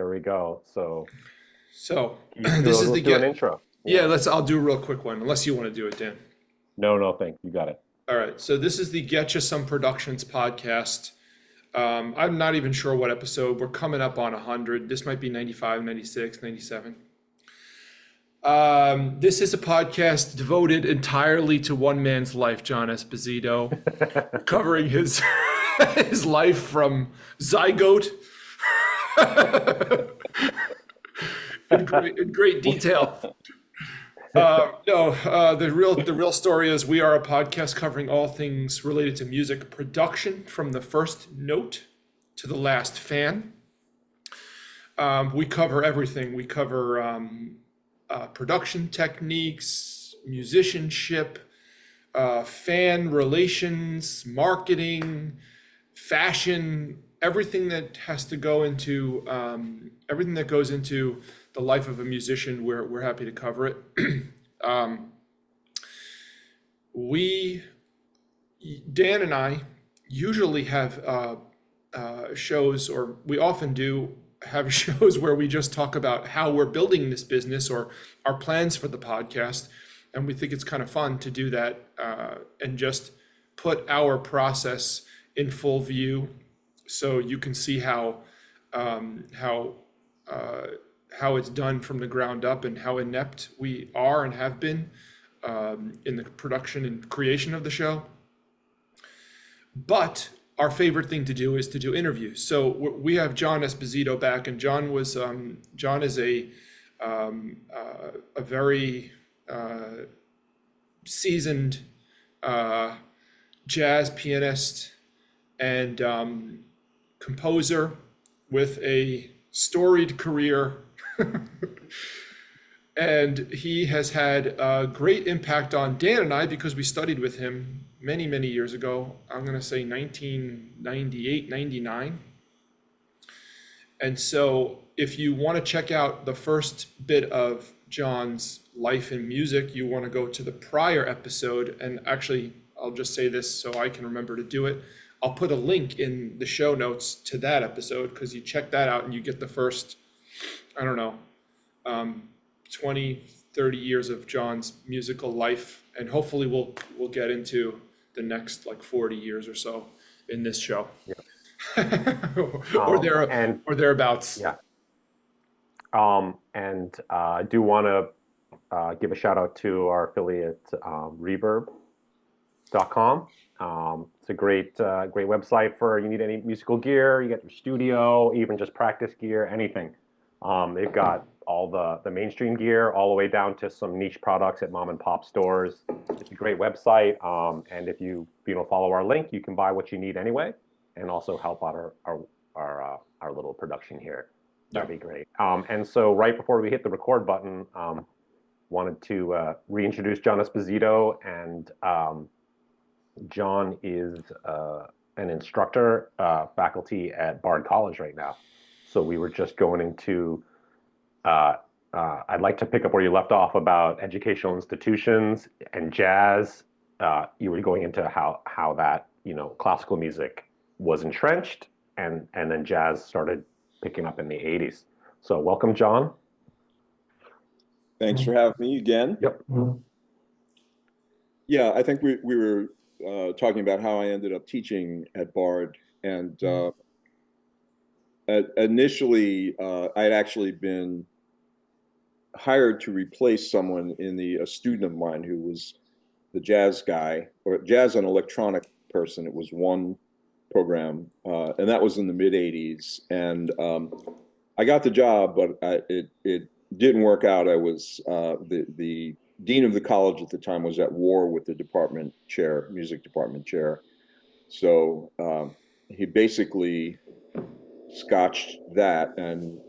there we go. So So you this is let's the do an get. intro. Yeah, Yeah. I'll do a real quick one, unless you want to do it, Dan. No, no, thanks. You got it. All right. So this is the Get You Some Productions podcast. I'm not even sure what episode. We're coming up on 100. This might be 95, 96, 97. This is a podcast devoted entirely to one man's life, John Esposito, covering his his life from zygote in great detail. No, the real story is we are a podcast covering all things related to music production, from the first note to the last fan. We cover everything. We cover production techniques, musicianship, fan relations, marketing, fashion, everything that has to go into everything that goes into the life of a musician. We're happy to cover it. We, Dan and I, usually have shows, or we often do have shows where we just talk about how we're building this business or our plans for the podcast. And we think it's kind of fun to do that and just put our process in full view, so you can see how it's done from the ground up, and how inept we are and have been in the production and creation of the show. But our favorite thing to do is to do interviews. So we have John Esposito back, and John is a very seasoned jazz pianist and composer with a storied career. And he has had a great impact on Dan and I, because we studied with him many, many years ago. I'm going to say 1998, 99. And so if you want to check out the first bit of John's life in music, you want to go to the prior episode. And actually, I'll just say this so I can remember to do it. I'll put a link in the show notes to that episode, because you check that out and you get the first, I don't know, 20, 30 years of John's musical life. And hopefully we'll get into the next like 40 years or so in this show. Yeah. or thereabouts. Yeah. And I do want to give a shout out to our affiliate, reverb.com. It's a great website for, you need any musical gear, you get your studio, even just practice gear, anything. They've got all the mainstream gear, all the way down to some niche products at mom and pop stores. It's a great website. And if you follow our link, you can buy what you need anyway, and also help out our little production here. That'd be great. And so right before we hit the record button, wanted to reintroduce John Esposito. And John is an instructor, faculty at Bard College right now. So we were just going into, I'd like to pick up where you left off about educational institutions and jazz. You were going into how that, classical music was entrenched, and then jazz started picking up in the 80s. So welcome, John. Thanks for having me again. Yep. Yeah, I think we were talking about how I ended up teaching at Bard. And initially, I had actually been hired to replace someone a student of mine who was the jazz guy, or jazz and electronic person. It was one program, and that was in the mid 80s. And I got the job, but it didn't work out. I was the dean of the college at the time was at war with the department chair, music department chair. So he basically scotched that, and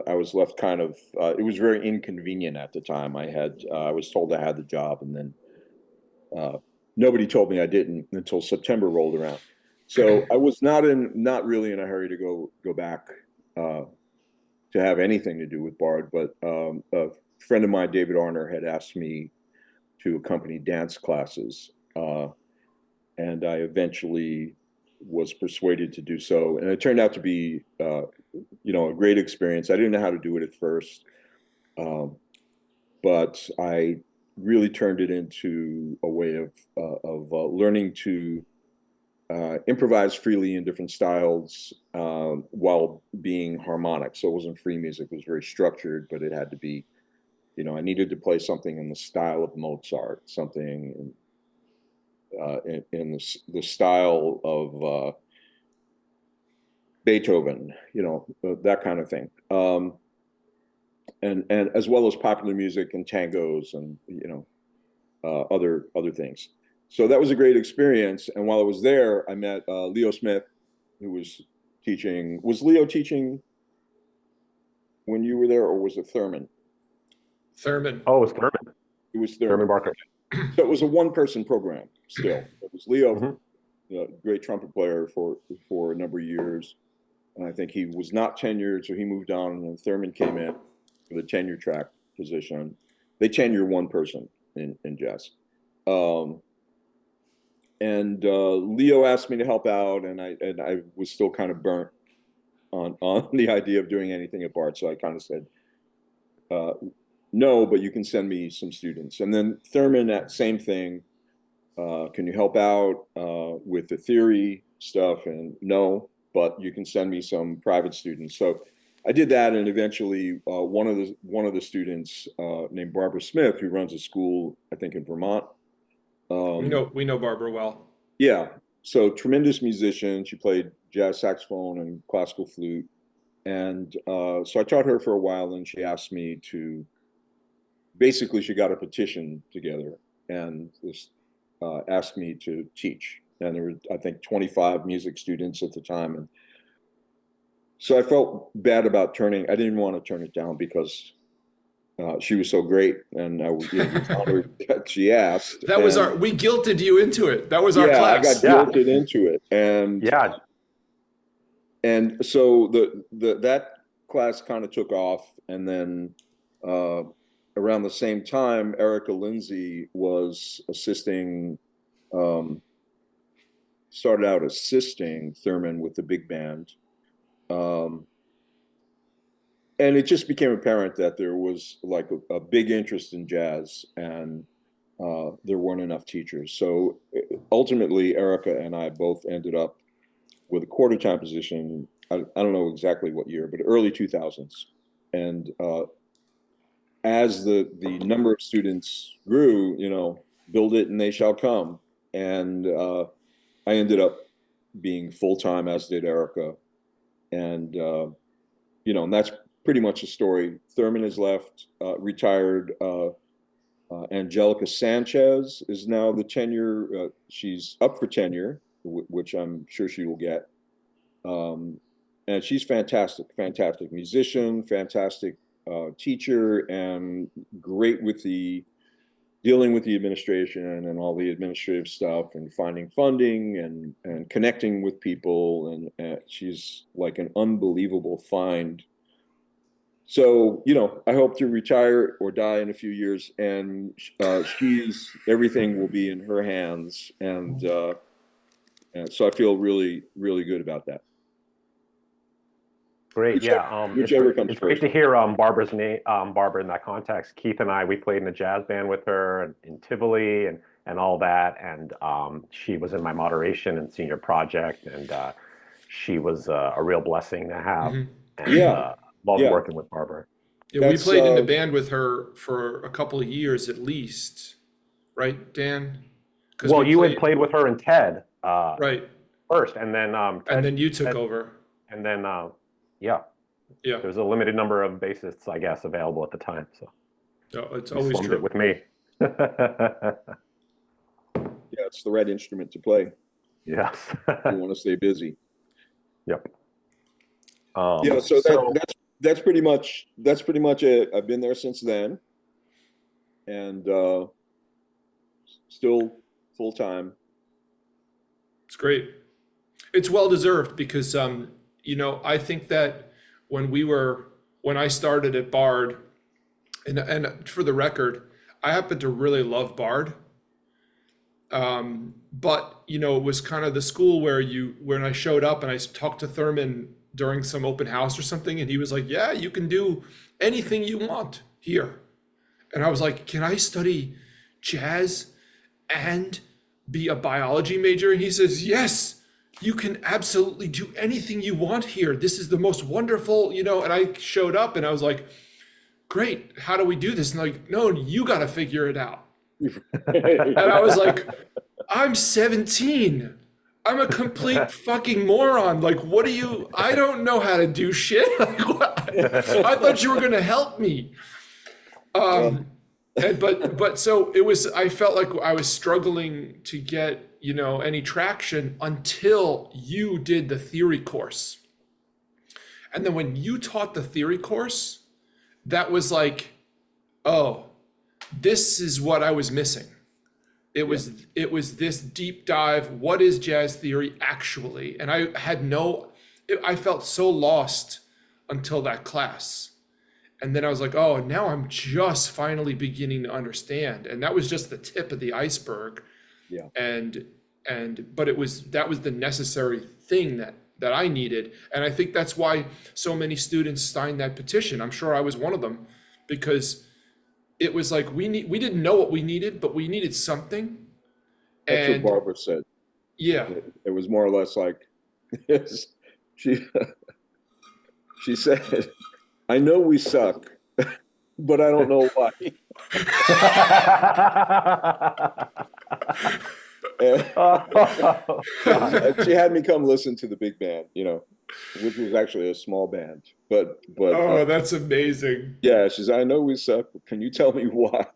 I was left kind of. It was very inconvenient at the time. I was told I had the job, and then nobody told me I didn't until September rolled around. So I was not really in a hurry to go back to have anything to do with Bard. But a friend of mine, David Arner, had asked me to accompany dance classes, and I eventually was persuaded to do so, and it turned out to be a great experience. I didn't know how to do it at first, but I really turned it into a way of learning to improvise freely in different styles while being harmonic. So it wasn't free music; it was very structured, but it had to be. I needed to play something in the style of Mozart, something in the style of Beethoven, that kind of thing. And as well as popular music and tangos and other things. So that was a great experience. And while I was there, I met Leo Smith, who was teaching. Was Leo teaching when you were there, or was it Thurman? Thurman. Oh, it was Thurman. It was Thurman. Thurman Barker. So it was a one-person program still. It was Leo, great trumpet player for a number of years. And I think he was not tenured, so he moved on, and then Thurman came in for the tenure track position. They tenure one person in jazz. And Leo asked me to help out, and I was still kind of burnt on the idea of doing anything at Bard, so I kind of said, no, but you can send me some students. And then Thurman, that same thing. Can you help out with the theory stuff? And no, but you can send me some private students. So I did that, and eventually one of the students named Barbara Smith, who runs a school, I think in Vermont. We know Barbara well. Yeah, so tremendous musician. She played jazz saxophone and classical flute, and so I taught her for a while. And she asked me to. Basically, she got a petition together and asked me to teach. And there were, I think, 25 music students at the time. And so I felt bad about I didn't want to turn it down because she was so great. And I was honored that she asked. We guilted you into it. That was our class. I got guilted into it. And so that class kind of took off. And then around the same time, Erica Lindsay was started out assisting Thurman with the big band. And it just became apparent that there was like a big interest in jazz, and there weren't enough teachers. So ultimately, Erica and I both ended up with a quarter-time position. I don't know exactly what year, but early 2000s. And as the number of students grew, build it and they shall come. And I ended up being full-time, as did Erica. And, and that's pretty much the story. Thurman has left, retired. Angelica Sanchez is now the tenure. She's up for tenure, which I'm sure she will get. And she's fantastic musician, fantastic teacher, and great with dealing with the administration and all the administrative stuff and finding funding and connecting with people. And she's like an unbelievable find. So, I hope to retire or die in a few years, and everything will be in her hands. And so I feel really, really good about that. Great, Whichever comes it's first. great to hear Barbara's name, Barbara in that context. Keith and I, we played in a jazz band with her in Tivoli and all that, and she was in my moderation and senior project, and she was a real blessing to have. Mm-hmm. And, loved working with Barbara. Yeah, we played in a band with her for a couple of years at least, right, Dan? Well, you had played with her and Ted, right, first, and then and then you took over, and then there was a limited number of bassists, I guess, available at the time. So it's always true. It with me. Yeah, it's the right instrument to play. Yes. You want to stay busy. Yep. So that's pretty much it. I've been there since then, and still full time. It's great. It's well deserved because I think that when I started at Bard, and for the record, I happen to really love Bard. But you know, it was kind of the school where when I showed up and I talked to Thurman during some open house or something, and he was like, "Yeah, you can do anything you want here." And I was like, "Can I study jazz and be a biology major?" And he says, "Yes, you can absolutely do anything you want here. This is the most wonderful, you know." And I showed up and I was like, "Great, how do we do this?" And like, "No, you got to figure it out." And I was like, "I'm 17. I'm a complete fucking moron. Like, what do you, I don't know how to do shit." Like, I thought you were going to help me. But so it was, I felt like I was struggling to get, you know, any traction until you did the theory course. And then when you taught the theory course, that was like, oh, this is what I was missing. It was this deep dive. What is jazz theory actually? And I felt so lost until that class. And then I was like, oh, now I'm just finally beginning to understand. And that was just the tip of the iceberg. Yeah. But that was the necessary thing that I needed. And I think that's why so many students signed that petition. I'm sure I was one of them, because it was like we didn't know what we needed, but we needed something. That's And what Barbara said. yeah. It was more or less like, she said, "I know we suck, but I don't know why." And she had me come listen to the big band, you know, which was actually a small band. But Oh, that's amazing. yeah, she said, "I know we suck, but can you tell me why?"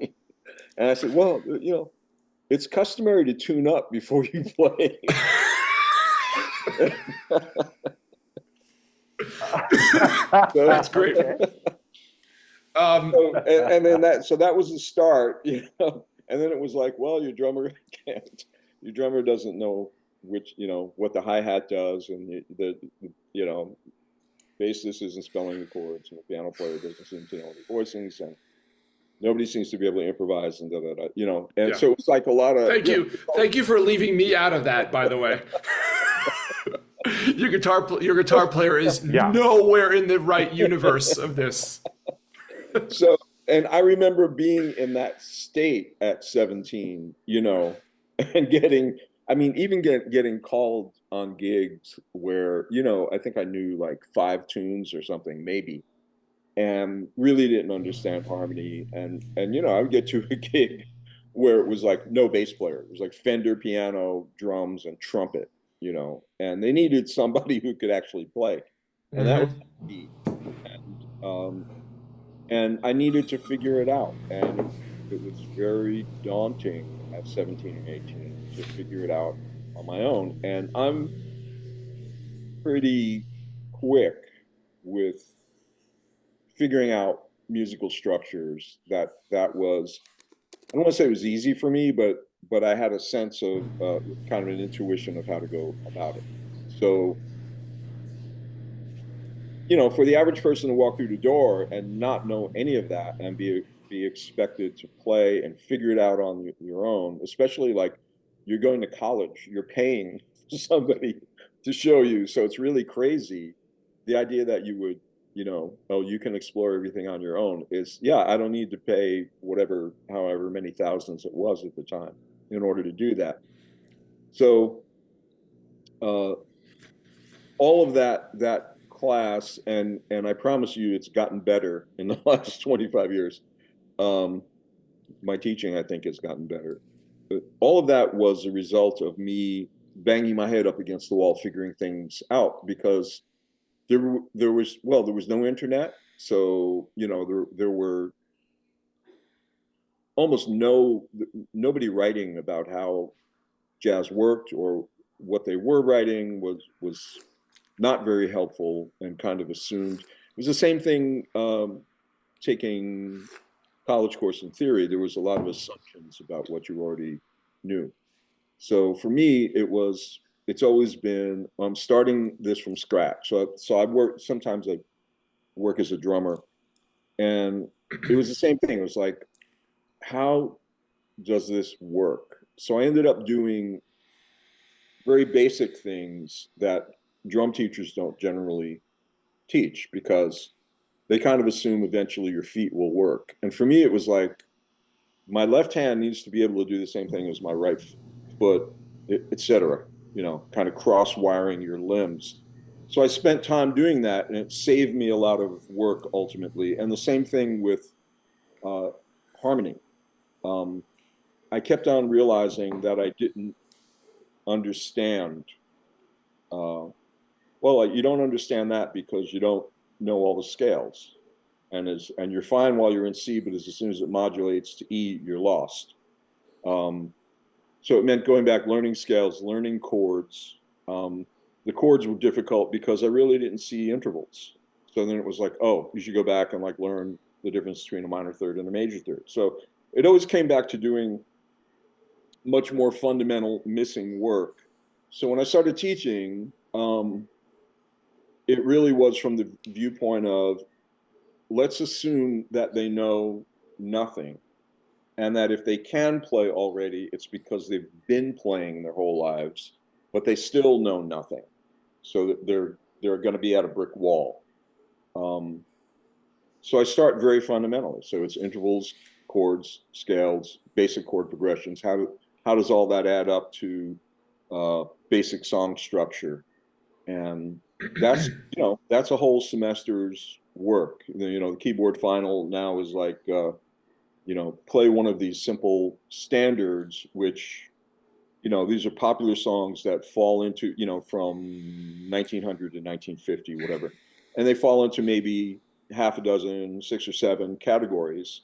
And I said, "Well, you know, it's customary to tune up before you play." That's great. And then that was the start, you know. And then it was like, well, your drummer doesn't know which, you know, what the hi-hat does, and the you know, bassist isn't spelling the chords, and the piano player doesn't seem to know the voicings, and nobody seems to be able to improvise, and you know. And Yeah. so it was like a lot of Thank you for leaving me out of that, by the way. Your guitar player is nowhere in the right universe of this. So, and I remember being in that state at 17, you know, and getting called on gigs where, you know, I think I knew like 5 tunes or something, maybe, and really didn't understand harmony. And you know, I would get to a gig where it was like no bass player. It was like Fender piano, drums, and trumpet, you know, and they needed somebody who could actually play. And that was key. And I needed to figure it out. And it was very daunting at 17 and 18 to figure it out on my own. And I'm pretty quick with figuring out musical structures. That was, I don't want to say it was easy for me, but I had a sense of kind of an intuition of how to go about it. So, you know, for the average person to walk through the door and not know any of that and be expected to play and figure it out on your own, especially like you're going to college, you're paying somebody to show you. So it's really crazy. The idea that you would, you know, oh, you can explore everything on your own is, yeah, I don't need to pay however many thousands it was at the time in order to do that. So all of that class, and I promise you it's gotten better in the last 25 years. My teaching, I think, has gotten better. But all of that was a result of me banging my head up against the wall, figuring things out, because there was no internet. So, you know, there were almost nobody writing about how jazz worked, or what they were writing was not very helpful and kind of assumed. It was the same thing taking college course in theory. There was a lot of assumptions about what you already knew. So for me, it's always been, I'm starting this from scratch. So sometimes I work as a drummer, and it was the same thing. It was like, how does this work? so I ended up doing very basic things that drum teachers don't generally teach, because they kind of assume eventually your feet will work. And for me, it was like, my left hand needs to be able to do the same thing as my right foot, etc. You know, kind of cross wiring your limbs. So I spent time doing that, and it saved me a lot of work ultimately. And the same thing with uh, harmony. Um, I kept on realizing that I didn't understand. Uh, well, you don't understand that because you don't know all the scales, and you're fine while you're in C, but as soon as it modulates to E, you're lost. Um, so it meant going back, learning scales, learning chords. The chords were difficult because I really didn't see intervals. So then it was like, oh, you should go back and like learn the difference between a minor third and a major third. So it always came back to doing much more fundamental missing work. So when I started teaching, it really was from the viewpoint of, let's assume that they know nothing, and that if they can play already, it's because they've been playing their whole lives, but they still know nothing. So that they're going to be at a brick wall. Um, so I start very fundamentally. So it's intervals, chords, scales, basic chord progressions. How does all that add up to basic song structure? And that's, that's a whole semester's work. The keyboard final now is like, play one of these simple standards, which, these are popular songs that fall into, from 1900 to 1950, whatever. And they fall into maybe half a dozen, 6 or 7 categories.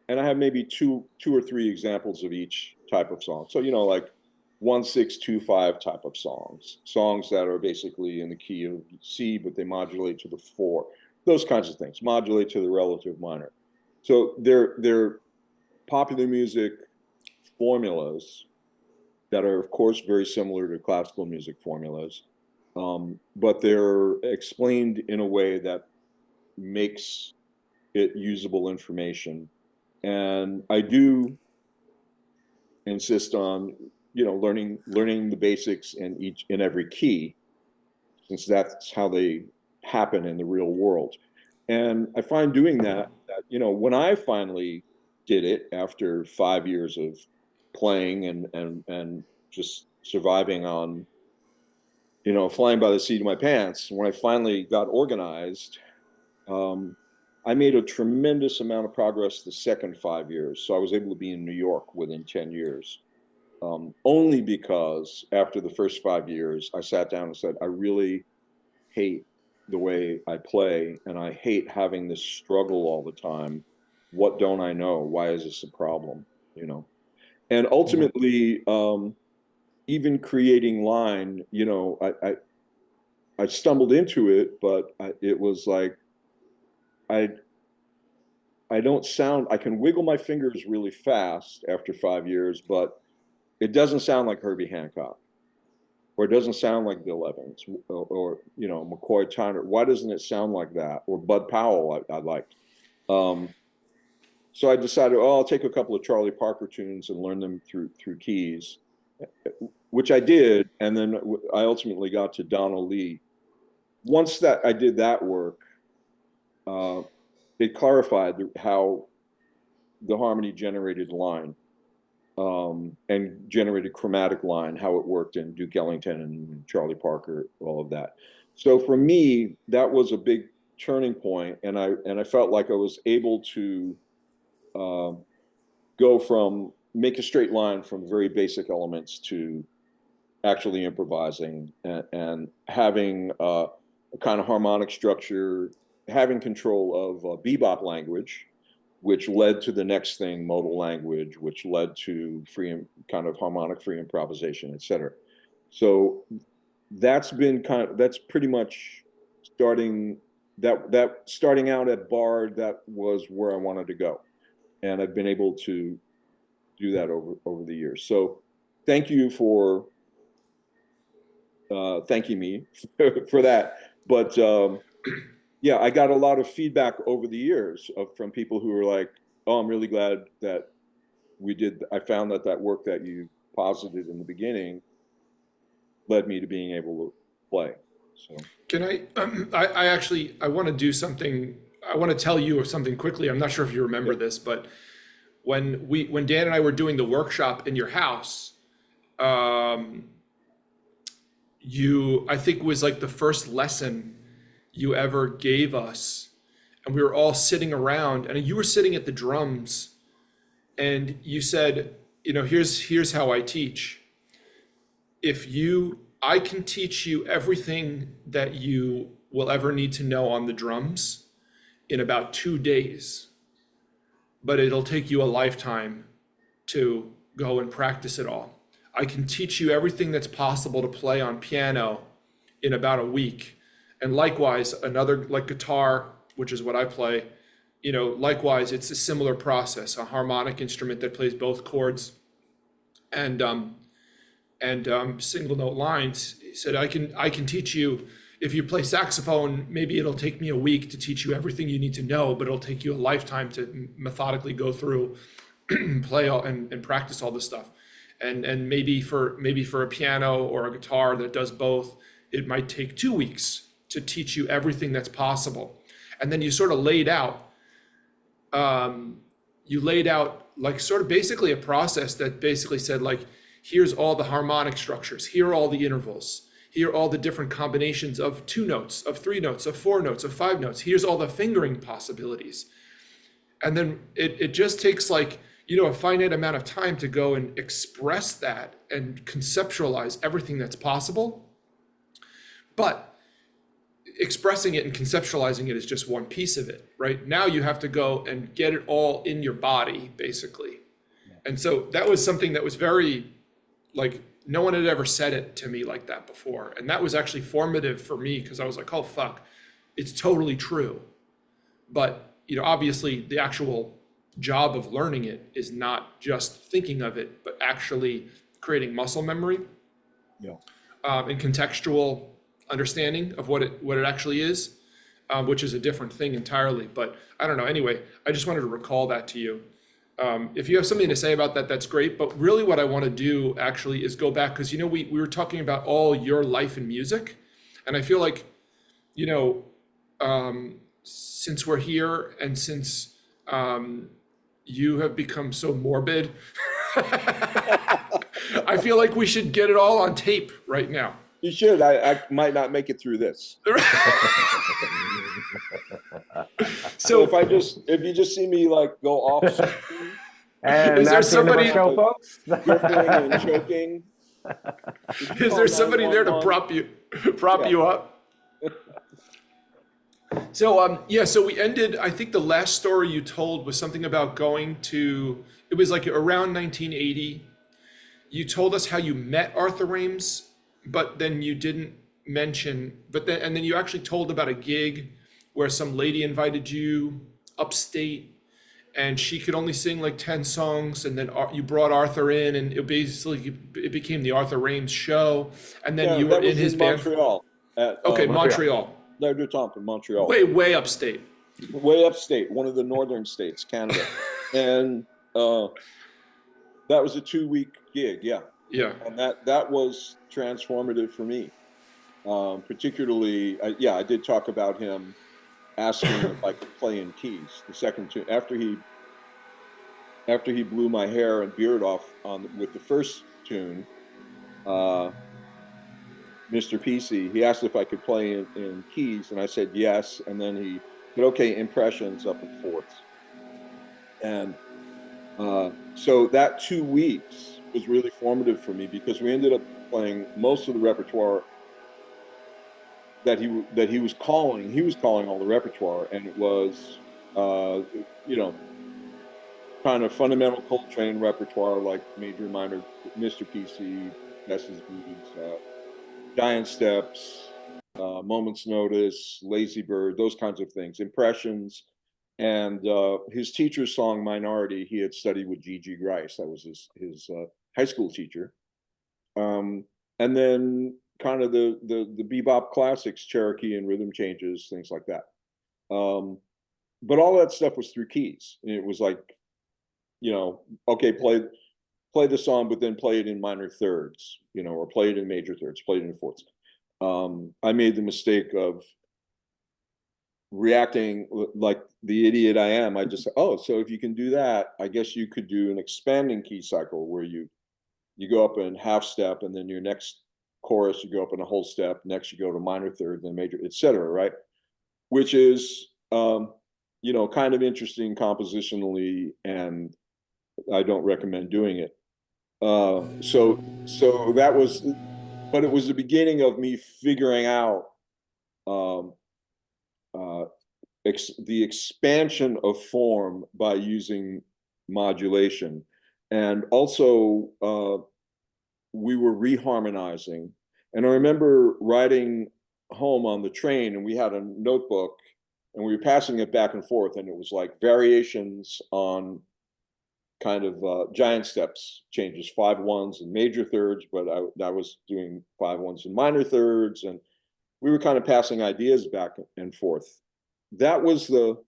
And I have maybe two or three examples of each type of song. So, like 1-6-2-5 type of songs that are basically in the key of C, but they modulate to the 4, those kinds of things, modulate to the relative minor. So they're popular music formulas that are, of course, very similar to classical music formulas, but they're explained in a way that makes it usable information. And I do insist on, learning the basics in every key, since that's how they happen in the real world. And I find doing that when I finally did it after 5 years of playing and just surviving on, flying by the seat of my pants, when I finally got organized, I made a tremendous amount of progress the second 5 years. So I was able to be in New York within 10 years. Only because after the first 5 years, I sat down and said, I really hate the way I play, and I hate having this struggle all the time. What don't I know? Why is this a problem? And ultimately, even creating line, I stumbled into it, but it was like, I don't sound, I can wiggle my fingers really fast after 5 years, but it doesn't sound like Herbie Hancock, or it doesn't sound like Bill Evans, or McCoy Tyner. Why doesn't it sound like that? Or Bud Powell, I liked. So I decided, oh, I'll take a couple of Charlie Parker tunes and learn them through keys, which I did, and then I ultimately got to Donald Lee. Once that I did that work, it clarified how the harmony generated line, and generated chromatic line, how it worked in Duke Ellington and Charlie Parker, all of that. So for me, that was a big turning point, and I felt like I was able to go from make a straight line from very basic elements to actually improvising and having a kind of harmonic structure, having control of bebop language, which led to the next thing, modal language, which led to kind of harmonic free improvisation, et cetera. So that's pretty much starting out at Bard, that was where I wanted to go. And I've been able to do that over the years. So thank you for thanking me for that. But yeah, I got a lot of feedback over the years from people who were like, "Oh, I'm really glad that I found that work that you posited in the beginning led me to being able to play. So Can I want to do something. I want to tell you something quickly. I'm not sure if you remember yeah. this, but when Dan and I were doing the workshop in your house, um, I think was like the first lesson you ever gave us, and we were all sitting around, and you were sitting at the drums, and you said, here's how I teach. I can teach you everything that you will ever need to know on the drums in about 2 days, but it'll take you a lifetime to go and practice it all. I can teach you everything that's possible to play on piano in about a week. And likewise, another, like guitar, which is what I play, likewise, it's a similar process, a harmonic instrument that plays both chords and single note lines. He said, I can teach you. If you play saxophone, maybe it'll take me a week to teach you everything you need to know, but it'll take you a lifetime to methodically go through, play all, and practice all this stuff. And maybe for a piano or a guitar that does both, it might take 2 weeks to teach you everything that's possible. And then you sort of laid out, like sort of basically a process that basically said, like, here's all the harmonic structures, here are all the intervals, here are all the different combinations of 2 notes, of 3 notes, of 4 notes, of 5 notes, here's all the fingering possibilities. And then it just takes like, a finite amount of time to go and express that and conceptualize everything that's possible. But expressing it and conceptualizing it is just one piece of it, right? Now you have to go and get it all in your body, basically. And so that was something that was very, like, no one had ever said it to me like that before. And that was actually formative for me, because I was like, oh, fuck, it's totally true. But, obviously the actual job of learning it is not just thinking of it, but actually creating muscle memory, and contextual understanding of what it actually is, which is a different thing entirely. But I don't know. Anyway, I just wanted to recall that to you. If you have something to say about that, that's great. But really what I want to do actually is go back, because, we were talking about all your life in music. And I feel like, since we're here and since you have become so morbid, I feel like we should get it all on tape right now. You should. I might not make it through this. So if you just see me like go off screen, And is there that's the end of our somebody show, folks? dribbling and choking. Is there somebody there to prop you up? So so we ended, I think the last story you told was something about going to, it was like around 1980. You told us how you met Arthur Rhames, but then you didn't mention, and then you actually told about a gig where some lady invited you upstate and she could only sing like 10 songs, and then you brought Arthur in, and it became the Arthur Rhames show, and then you were in his band. Montreal. Montreal. La Détente in Montreal. Way upstate. Way upstate, one of the northern states, Canada. And that was a 2-week gig, yeah. And that was transformative for me. Particularly, I did talk about him asking if I could play in keys. The second tune, after he blew my hair and beard off with the first tune, Mr. PC, he asked if I could play in keys, and I said yes. And then he said, okay, impressions up in fourths. And so that 2 weeks was really formative for me, because we ended up playing most of the repertoire that he was calling. He was calling all the repertoire, and it was kind of fundamental Coltrane repertoire, like major, minor, Mr. PC, Bess's Blues, Giant Steps, Moment's Notice, Lazy Bird, those kinds of things, impressions. And his teacher's song Minority, he had studied with G.G. Grice. That was his high school teacher. And then kind of the bebop classics, Cherokee and rhythm changes, things like that. But all that stuff was through keys. And it was like, okay, play play the song, but then play it in minor thirds, or play it in major thirds, play it in fourths. I made the mistake of reacting like the idiot I am. I just, oh, so if you can do that, I guess you could do an expanding key cycle where you go up in half step, and then your next chorus, you go up in a whole step. Next, you go to minor third, then major, etc. Right? Which is, kind of interesting compositionally, and I don't recommend doing it. So that was, but it was the beginning of me figuring out the expansion of form by using modulation. And also, we were reharmonizing. And I remember riding home on the train, and we had a notebook, and we were passing it back and forth, and it was like variations on kind of giant steps changes, 5/1s and major thirds, but I was doing 5/1s and minor thirds, and we were kind of passing ideas back and forth. That was the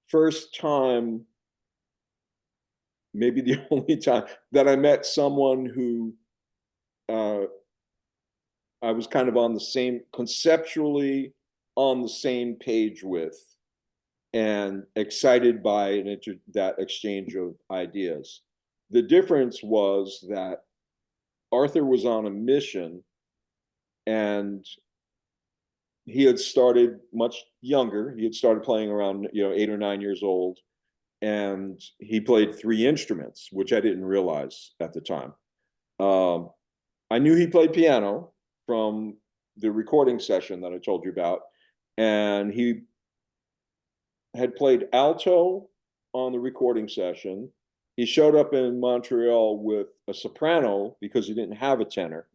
first time, maybe the only time, that I met someone who I was kind of on the same, conceptually on the same page with, and excited by that exchange of ideas. The difference was that Arthur was on a mission, and he had started much younger. He had started playing around 8 or 9 years old, and he played 3 instruments, which I didn't realize at the time. I knew he played piano from the recording session that I told you about, and he had played alto on the recording session. He showed up in Montreal with a soprano because he didn't have a tenor.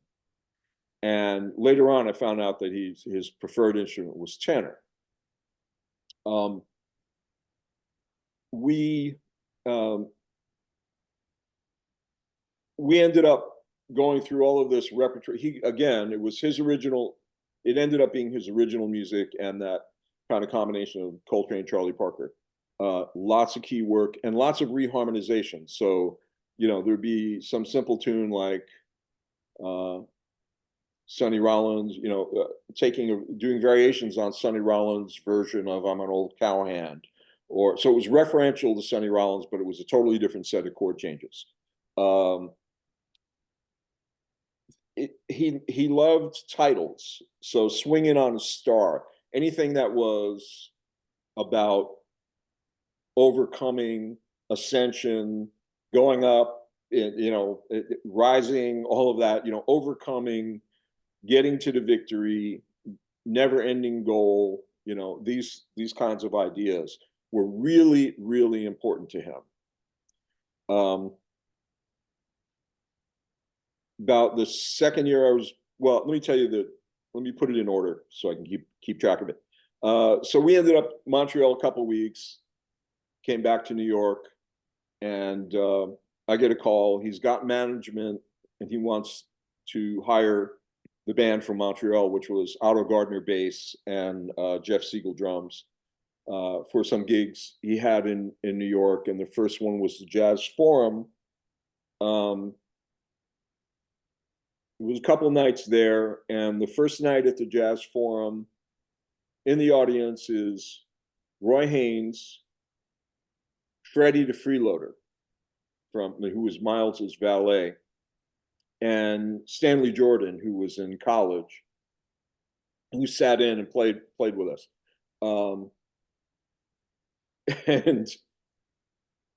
And later on, I found out that his preferred instrument was tenor. We ended up going through all of this repertoire. It was his original. It ended up being his original music, and that kind of combination of Coltrane, Charlie Parker. Lots of key work and lots of reharmonization. So, there'd be some simple tune like Sonny Rollins, doing variations on Sonny Rollins' version of "I'm an Old Cowhand," so it was referential to Sonny Rollins, but it was a totally different set of chord changes. He loved titles, so "Swinging on a Star," anything that was about overcoming, ascension, going up, rising, all of that, overcoming, getting to the victory, never-ending goal, these kinds of ideas were really, really important to him. About the second year let me put it in order so I can keep track of it. So we ended up Montreal a couple of weeks, came back to New York, and I get a call. He's got management, and he wants to hire the band from Montreal, which was Otto Gardner bass and Jeff Siegel drums, for some gigs he had in New York. And the first one was the Jazz Forum. It was a couple nights there, and the first night at the Jazz Forum, in the audience is Roy Haynes, Freddie the Freeloader, who was Miles's valet, and Stanley Jordan, who was in college, who sat in and played with us. And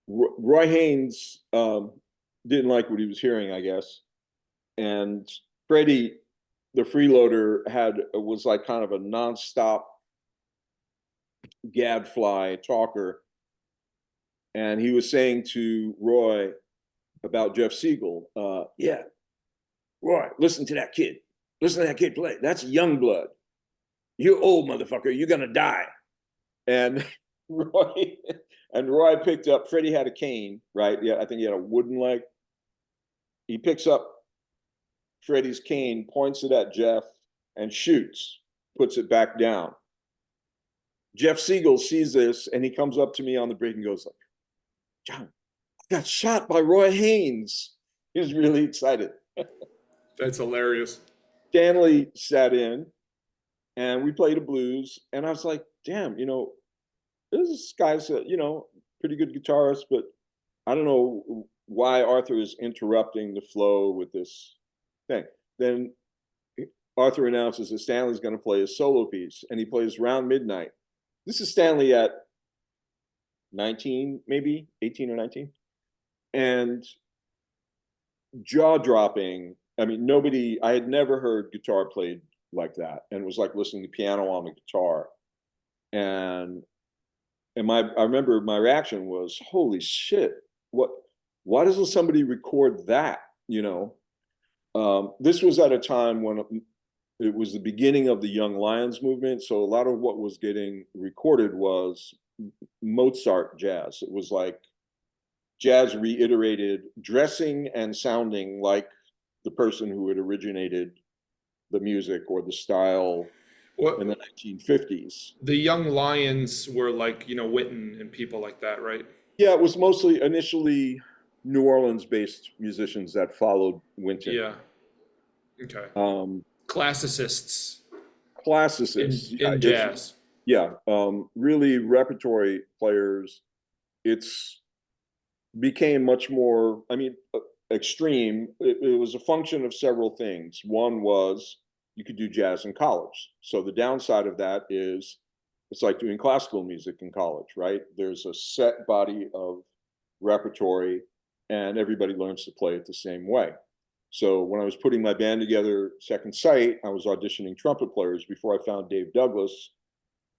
Roy Haynes didn't like what he was hearing, I guess. And Freddie, the freeloader, was like kind of a nonstop gadfly talker. And he was saying to Roy about Jeff Siegel, yeah, Roy, listen to that kid. Listen to that kid play. That's young blood. You're old, motherfucker. You're gonna die. And Roy picked up, Freddie had a cane, right? Yeah, I think he had a wooden leg. He picks up Freddie's cane, points it at Jeff, and shoots, puts it back down. Jeff Siegel sees this, and he comes up to me on the break and goes like, John, got shot by Roy Haynes. He was really excited. That's hilarious. Stanley sat in and we played a blues. And I was like, damn, this guy's a, pretty good guitarist, but I don't know why Arthur is interrupting the flow with this thing. Then Arthur announces that Stanley's going to play a solo piece, and he plays Round Midnight. This is Stanley at 19, maybe 18 or 19. And jaw dropping. I mean, I had never heard guitar played like that. And it was like listening to piano on the guitar. And I remember my reaction was, holy shit, why doesn't somebody record that? This was at a time when it was the beginning of the Young Lions movement. So a lot of what was getting recorded was Mozart jazz. It was like jazz reiterated, dressing and sounding like the person who had originated the music or the style in the 1950s. The Young Lions were like, Witten and people like that, right? Yeah, it was mostly initially New Orleans-based musicians that followed Wynton. Yeah. Okay. Classicists. Classicists in jazz. Really repertory players. It's became much more, extreme. It was a function of several things. One was you could do jazz in college. So the downside of that is it's like doing classical music in college, right? There's a set body of repertory and everybody learns to play it the same way. So when I was putting my band together, Second Sight, I was auditioning trumpet players before I found Dave Douglas.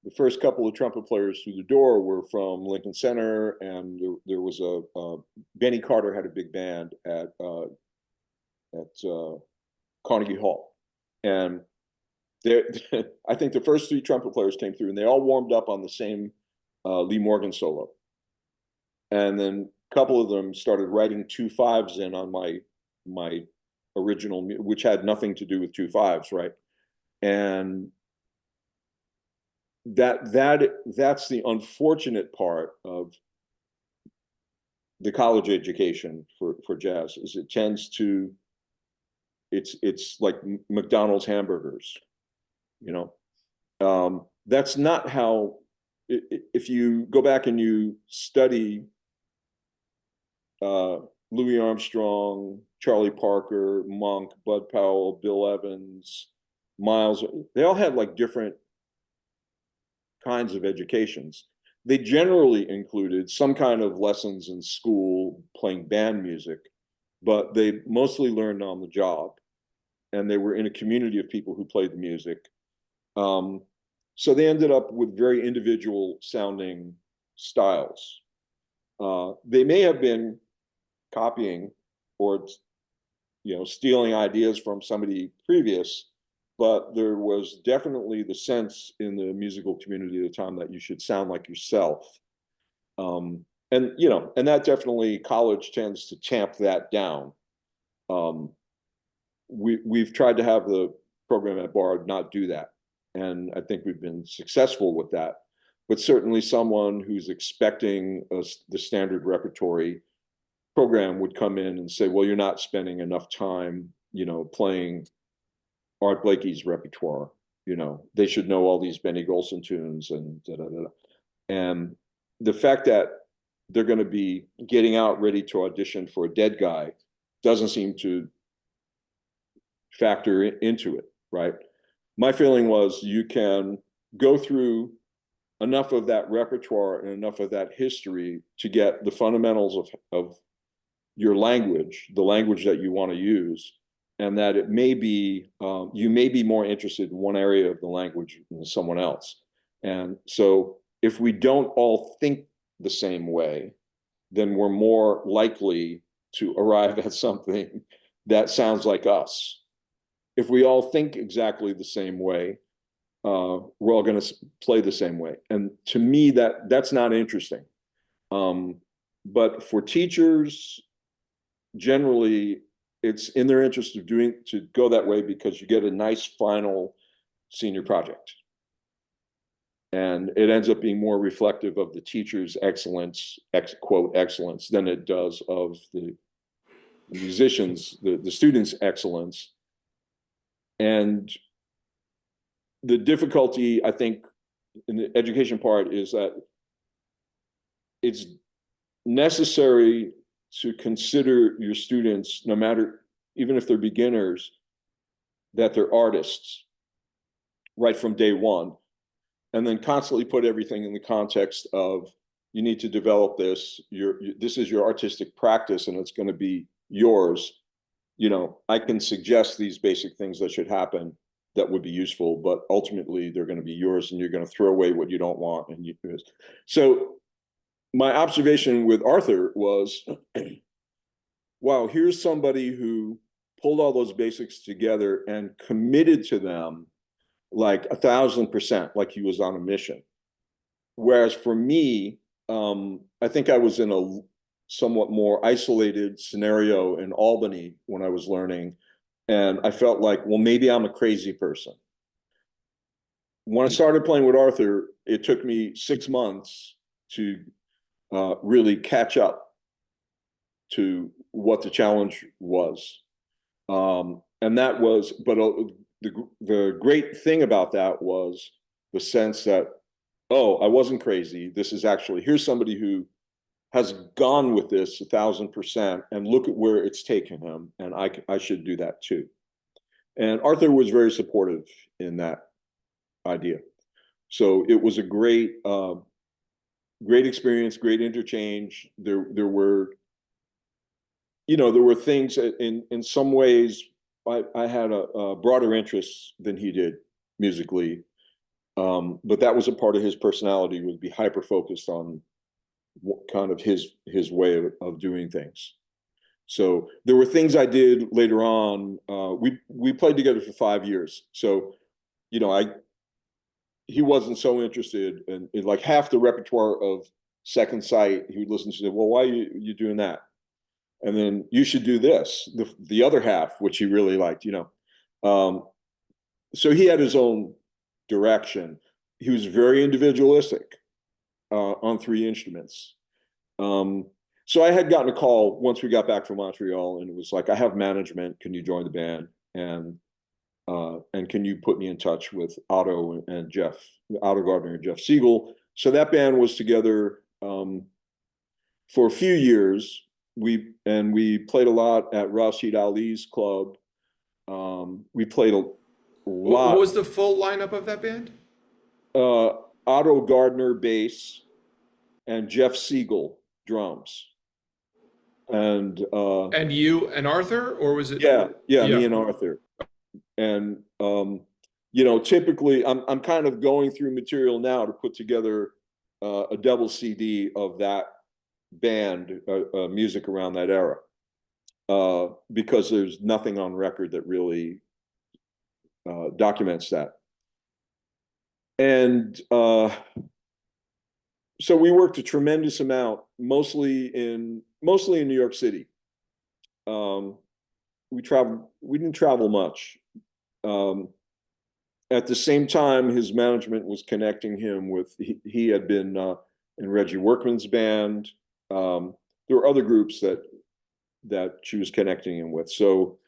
The first couple of trumpet players through the door were from Lincoln Center, and there was Benny Carter had a big band at Carnegie Hall. And I think the first three trumpet players came through, and they all warmed up on the same Lee Morgan solo. And then a couple of them started writing 2/5s in on my original, which had nothing to do with 2/5s, right? And that's the unfortunate part of the college education for jazz, is it tends to it's like McDonald's hamburgers, that's not how. If you go back and you study Louis Armstrong, Charlie Parker, Monk, Bud Powell, Bill Evans, Miles, they all had like different kinds of educations. They generally included some kind of lessons in school playing band music, but they mostly learned on the job, and they were in a community of people who played the music. So they ended up with very individual sounding styles. They may have been copying or stealing ideas from somebody previous, but there was definitely the sense in the musical community at the time that you should sound like yourself. And that definitely college tends to tamp that down. We've tried to have the program at Bard not do that, and I think we've been successful with that. But certainly someone who's expecting the standard repertory program would come in and say, well, you're not spending enough time, playing Art Blakey's repertoire. They should know all these Benny Golson tunes and da-da-da-da. And the fact that they're going to be getting out ready to audition for a dead guy doesn't seem to factor into it, right? My feeling was you can go through enough of that repertoire and enough of that history to get the fundamentals of your language, the language that you want to use, and that it may be, you may be more interested in one area of the language than someone else. And so if we don't all think the same way, then we're more likely to arrive at something that sounds like us. If we all think exactly the same way, we're all going to play the same way. And to me, that's not interesting. But for teachers, generally, it's in their interest to go that way because you get a nice final senior project. And it ends up being more reflective of the teacher's excellence, quote, excellence, than it does of the musicians, the students' excellence. And the difficulty, I think, in the education part is that it's necessary to consider your students, no matter, even if they're beginners, that they're artists right from day one. And then constantly put everything in the context of, you need to develop this. This is your artistic practice, and it's going to be yours. You know, I can suggest these basic things that should happen that would be useful, but ultimately they're going to be yours, and you're going to throw away what you don't want. So my observation with Arthur was, wow, here's somebody who pulled all those basics together and committed to them like 1,000%, like he was on a mission. Whereas for me, I think I was in a somewhat more isolated scenario in Albany when I was learning. And I felt like, well, maybe I'm a crazy person. When I started playing with Arthur, it took me 6 months to really catch up to what the challenge was. And that was, but the great thing about that was the sense that, oh, I wasn't crazy. This is actually, here's somebody who has gone with this 1,000%, and look at where it's taken him, and I should do that too. And Arthur was very supportive in that idea. So it was a great, great experience, great interchange. There were, you know, there were things in some ways. I had a broader interest than he did musically, but that was a part of his personality, would be hyper focused on what kind of his way of doing things. So there were things I did later on. We played together for 5 years. So, you know, he wasn't so interested in like half the repertoire of Second Sight. He would listen to, well, why are you doing that? And then you should do this, the other half, which he really liked, you know. So he had his own direction. He was very individualistic on 3 instruments. So I had gotten a call once we got back from Montreal, and it was like, I have management. Can you join the band? And can you put me in touch with Otto Gardner and Jeff Siegel? So that band was together for a few years. We played a lot at Rashid Ali's club. We played a lot. What was the full lineup of that band? Otto Gardner bass and Jeff Siegel drums. And you and Arthur, or was it? Yeah, me and Arthur. And you know, typically I'm kind of going through material now to put together a double CD of that band, music around that era, because there's nothing on record that really documents that. And so we worked a tremendous amount, mostly in New York City. We didn't travel much. At the same time, his management was connecting him with, he had been in Reggie Workman's band. There were other groups that she was connecting him with. So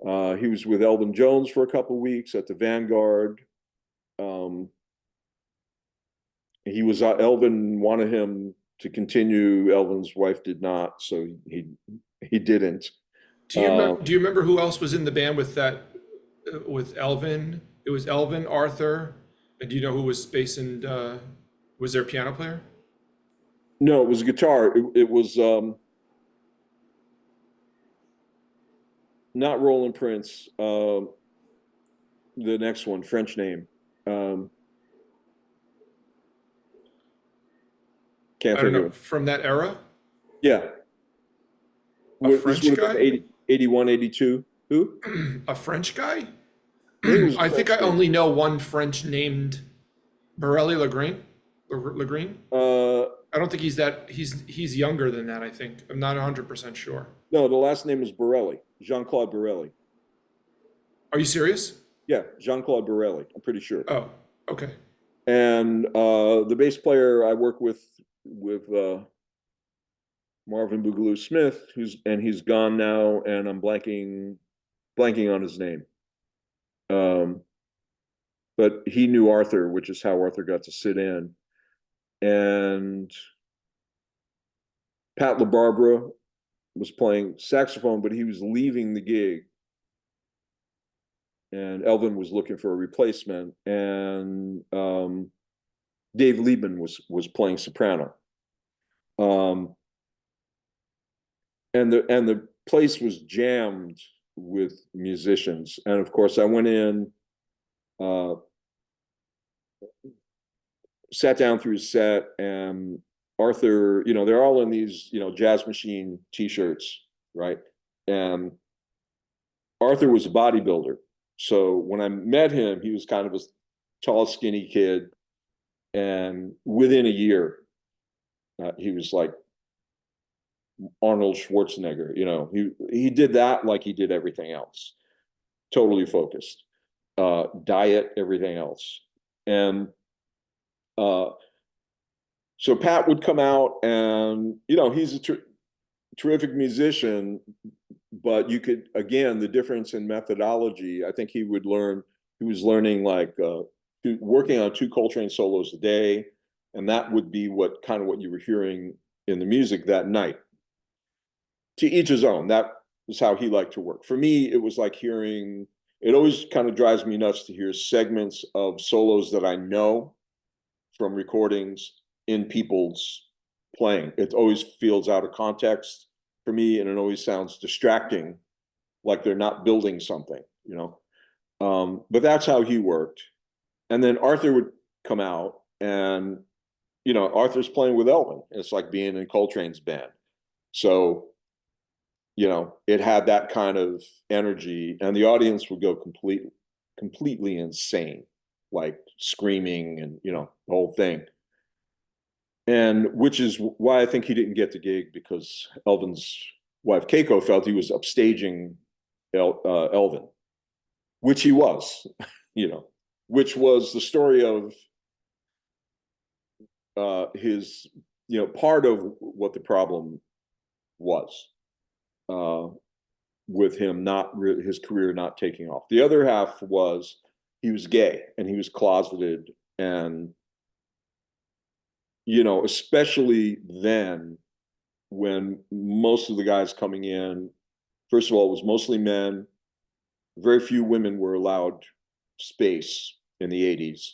he was with Elvin Jones for a couple of weeks at the Vanguard. Elvin wanted him to continue. Elvin's wife did not, so he didn't. Do you remember who else was in the band with that? With Elvin, it was Elvin, Arthur, and do you know who was bass and was there a piano player? No, it was a guitar. It was not Roland Prince. The next one, French name. Can't think of it. From that era? Yeah. A French guy? 81, 82. Who? A French guy? I think I only know one French named Borelli Legreen. I don't think he's younger than that, I think. I'm not 100% sure. No, the last name is Borelli. Jean-Claude Borelli. Are you serious? Yeah, Jean-Claude Borelli. I'm pretty sure. Oh, okay. And the bass player I work with Marvin Boogaloo Smith, he's gone now, and I'm blanking on his name. But he knew Arthur, which is how Arthur got to sit in. And Pat LaBarbera was playing saxophone, but he was leaving the gig. And Elvin was looking for a replacement. And Dave Liebman was playing soprano. And the place was jammed with musicians. And of course, I went in, sat down through his set, and Arthur, they're all in these, Jazz Machine t-shirts, right? And Arthur was a bodybuilder. So when I met him, he was kind of a tall, skinny kid. And within a year, he was like Arnold Schwarzenegger. He did that like he did everything else. Totally focused. Diet, everything else. And so Pat would come out, and he's a terrific musician, but you could, again, the difference in methodology, I think he was learning like working on 2 Coltrane solos a day, and that would be what you were hearing in the music that night. To each his own. That was how he liked to work. For me, it was like hearing, it always kind of drives me nuts to hear segments of solos that I know from recordings in people's playing. It always feels out of context for me, and it always sounds distracting, like they're not building something, but that's how he worked. And then Arthur would come out, and Arthur's playing with Elvin. It's like being in Coltrane's band. So it had that kind of energy, and the audience would go completely insane, like screaming and the whole thing. And which is why I think he didn't get the gig, because Elvin's wife Keiko felt he was upstaging Elvin, which he was, which was the story of his, part of what the problem was with him his career not taking off. The other half was he was gay and he was closeted, and especially then, when most of the guys coming in, first of all, it was mostly men. Very few women were allowed space in the 80s.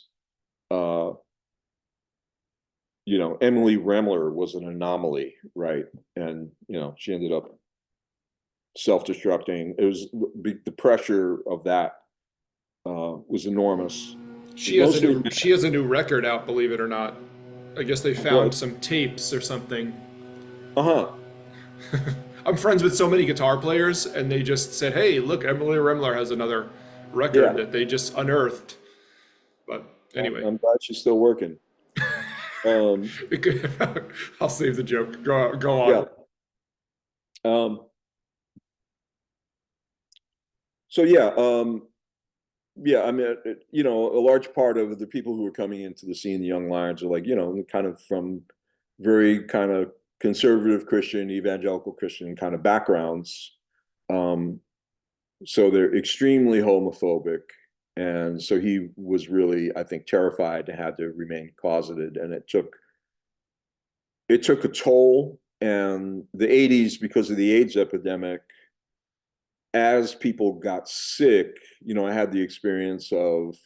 Emily Remler was an anomaly, right? And, she ended up self-destructing. It was the pressure of that was enormous. She has a new record out, believe it or not. I guess they found some tapes or something. I'm friends with so many guitar players, and they just said, "Hey, look, Emily Remler has another record that they just unearthed." But anyway, I'm glad she's still working. I'll save the joke. Go on. Yeah. So yeah, I mean, a large part of the people who are coming into the scene, the young lions, are like, kind of from very kind of conservative Christian, evangelical Christian kind of backgrounds. So they're extremely homophobic. And so he was really, I think, terrified to have to remain closeted. And it took a toll. And the 80s, because of the AIDS epidemic, as people got sick, I had the experience of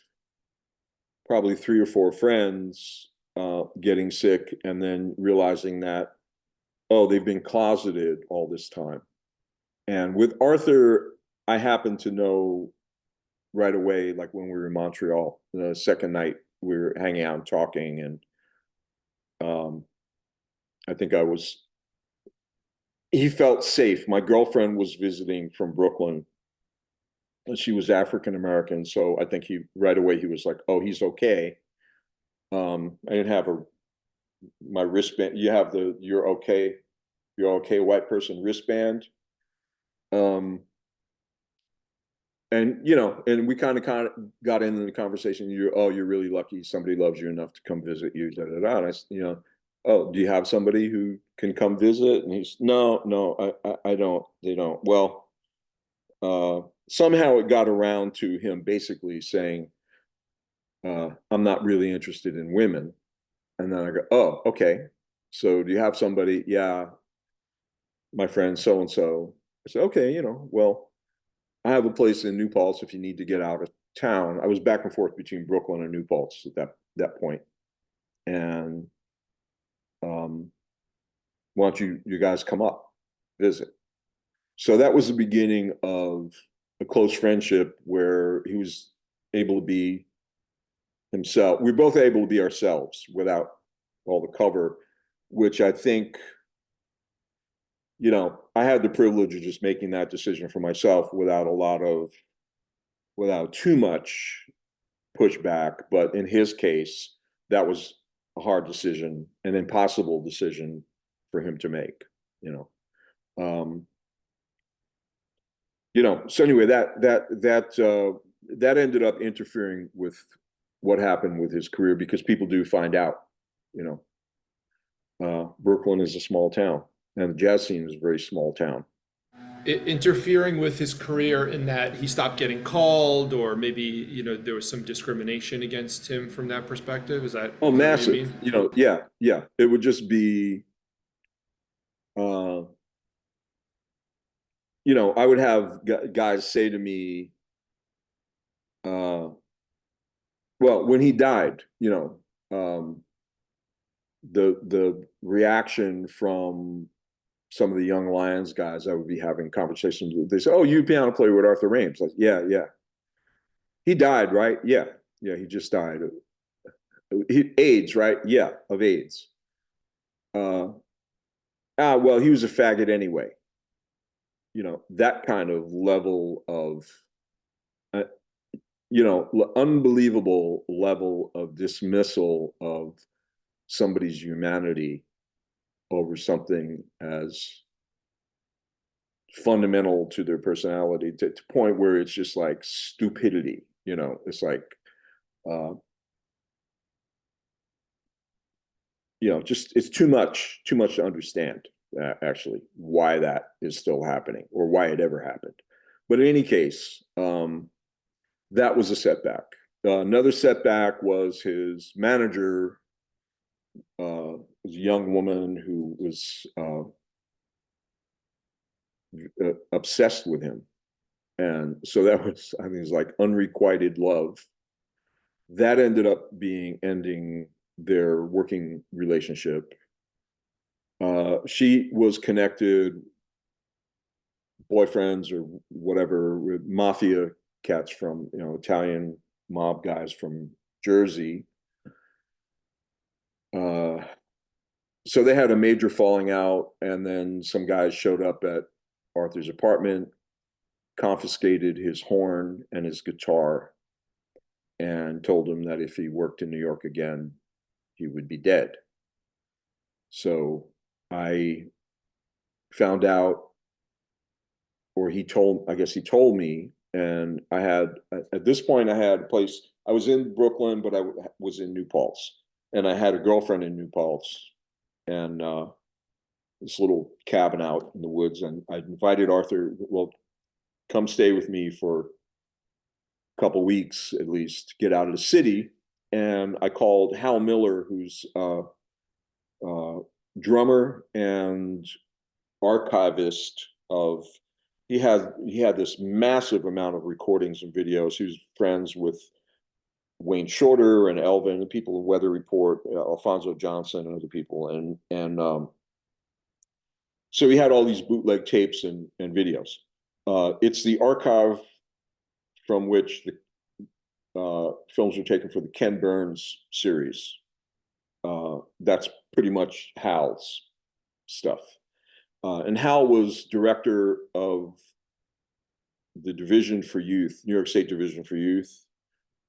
probably 3 or 4 friends getting sick, and then realizing that, they've been closeted all this time. And with Arthur, I happened to know right away, like when we were in Montreal, the second night we were hanging out and talking, and I think he felt safe. My girlfriend was visiting from Brooklyn, and she was African American, so I think right away he was like, "Oh, he's okay." I didn't have my wristband. You have you're okay white person wristband. and you know, and we kind of got into the conversation. You're really lucky somebody loves you enough to come visit you. Da, da, da. And you know, oh, do you have somebody who can come visit? And he's, no, I don't. They don't. Well, somehow it got around to him basically saying, I'm not really interested in women. And then I go, oh, okay. So do you have somebody? Yeah, my friend so and so. I said, okay, you know, well, I have a place in New Paltz if you need to get out of town. I was back and forth between Brooklyn and New Paltz at that point. And why don't you guys come up, visit? So that was the beginning of a close friendship where he was able to be himself. We were both able to be ourselves without all the cover, which I think, you know, I had the privilege of just making that decision for myself without too much pushback. But in his case, that was a hard decision, an impossible decision for him to make, you know. So anyway, that ended up interfering with what happened with his career, because people do find out, you know, Brooklyn is a small town and the jazz scene is a very small town. Interfering with his career in that he stopped getting called, or maybe, you know, there was some discrimination against him from that perspective. Is that Oh, what you massive, mean? you know, yeah. It would just be, you know, I would have guys say to me, well, when he died, you know, the reaction from some of the young Lions guys I would be having conversations with, they say, "Oh, you piano player with Arthur Rhames?" Like, yeah. He died, right? Yeah, he just died. AIDS, right? Yeah, of AIDS. Well, he was a faggot anyway. You know, that kind of level of, you know, unbelievable level of dismissal of somebody's humanity over something as fundamental to their personality, to point where it's just like stupidity. You know, it's like, you know, just it's too much to understand, actually, why that is still happening or why it ever happened. But in any case, that was a setback. Another setback was his manager was a young woman who was obsessed with him. And so that was, I mean, it was like unrequited love. That ended up ending their working relationship. She was connected, boyfriends or whatever, with mafia cats from, you know, Italian mob guys from Jersey. So they had a major falling out, and then some guys showed up at Arthur's apartment, confiscated his horn and his guitar, and told him that if he worked in New York again, he would be dead. So I found out, or I guess he told me, and I had, at this point, I had a place, I was in Brooklyn, but I was in New Paltz, and I had a girlfriend in New Paltz, and this little cabin out in the woods, and I invited Arthur, well, come stay with me for a couple weeks at least to get out of the city. And I called Hal Miller, who's drummer and archivist of, he had this massive amount of recordings and videos. He was friends with Wayne Shorter and Elvin, the people of Weather Report, Alfonso Johnson and other people. And so he had all these bootleg tapes and videos. It's the archive from which the films were taken for the Ken Burns series. That's pretty much Hal's stuff. And Hal was director of the Division for Youth, New York State Division for Youth,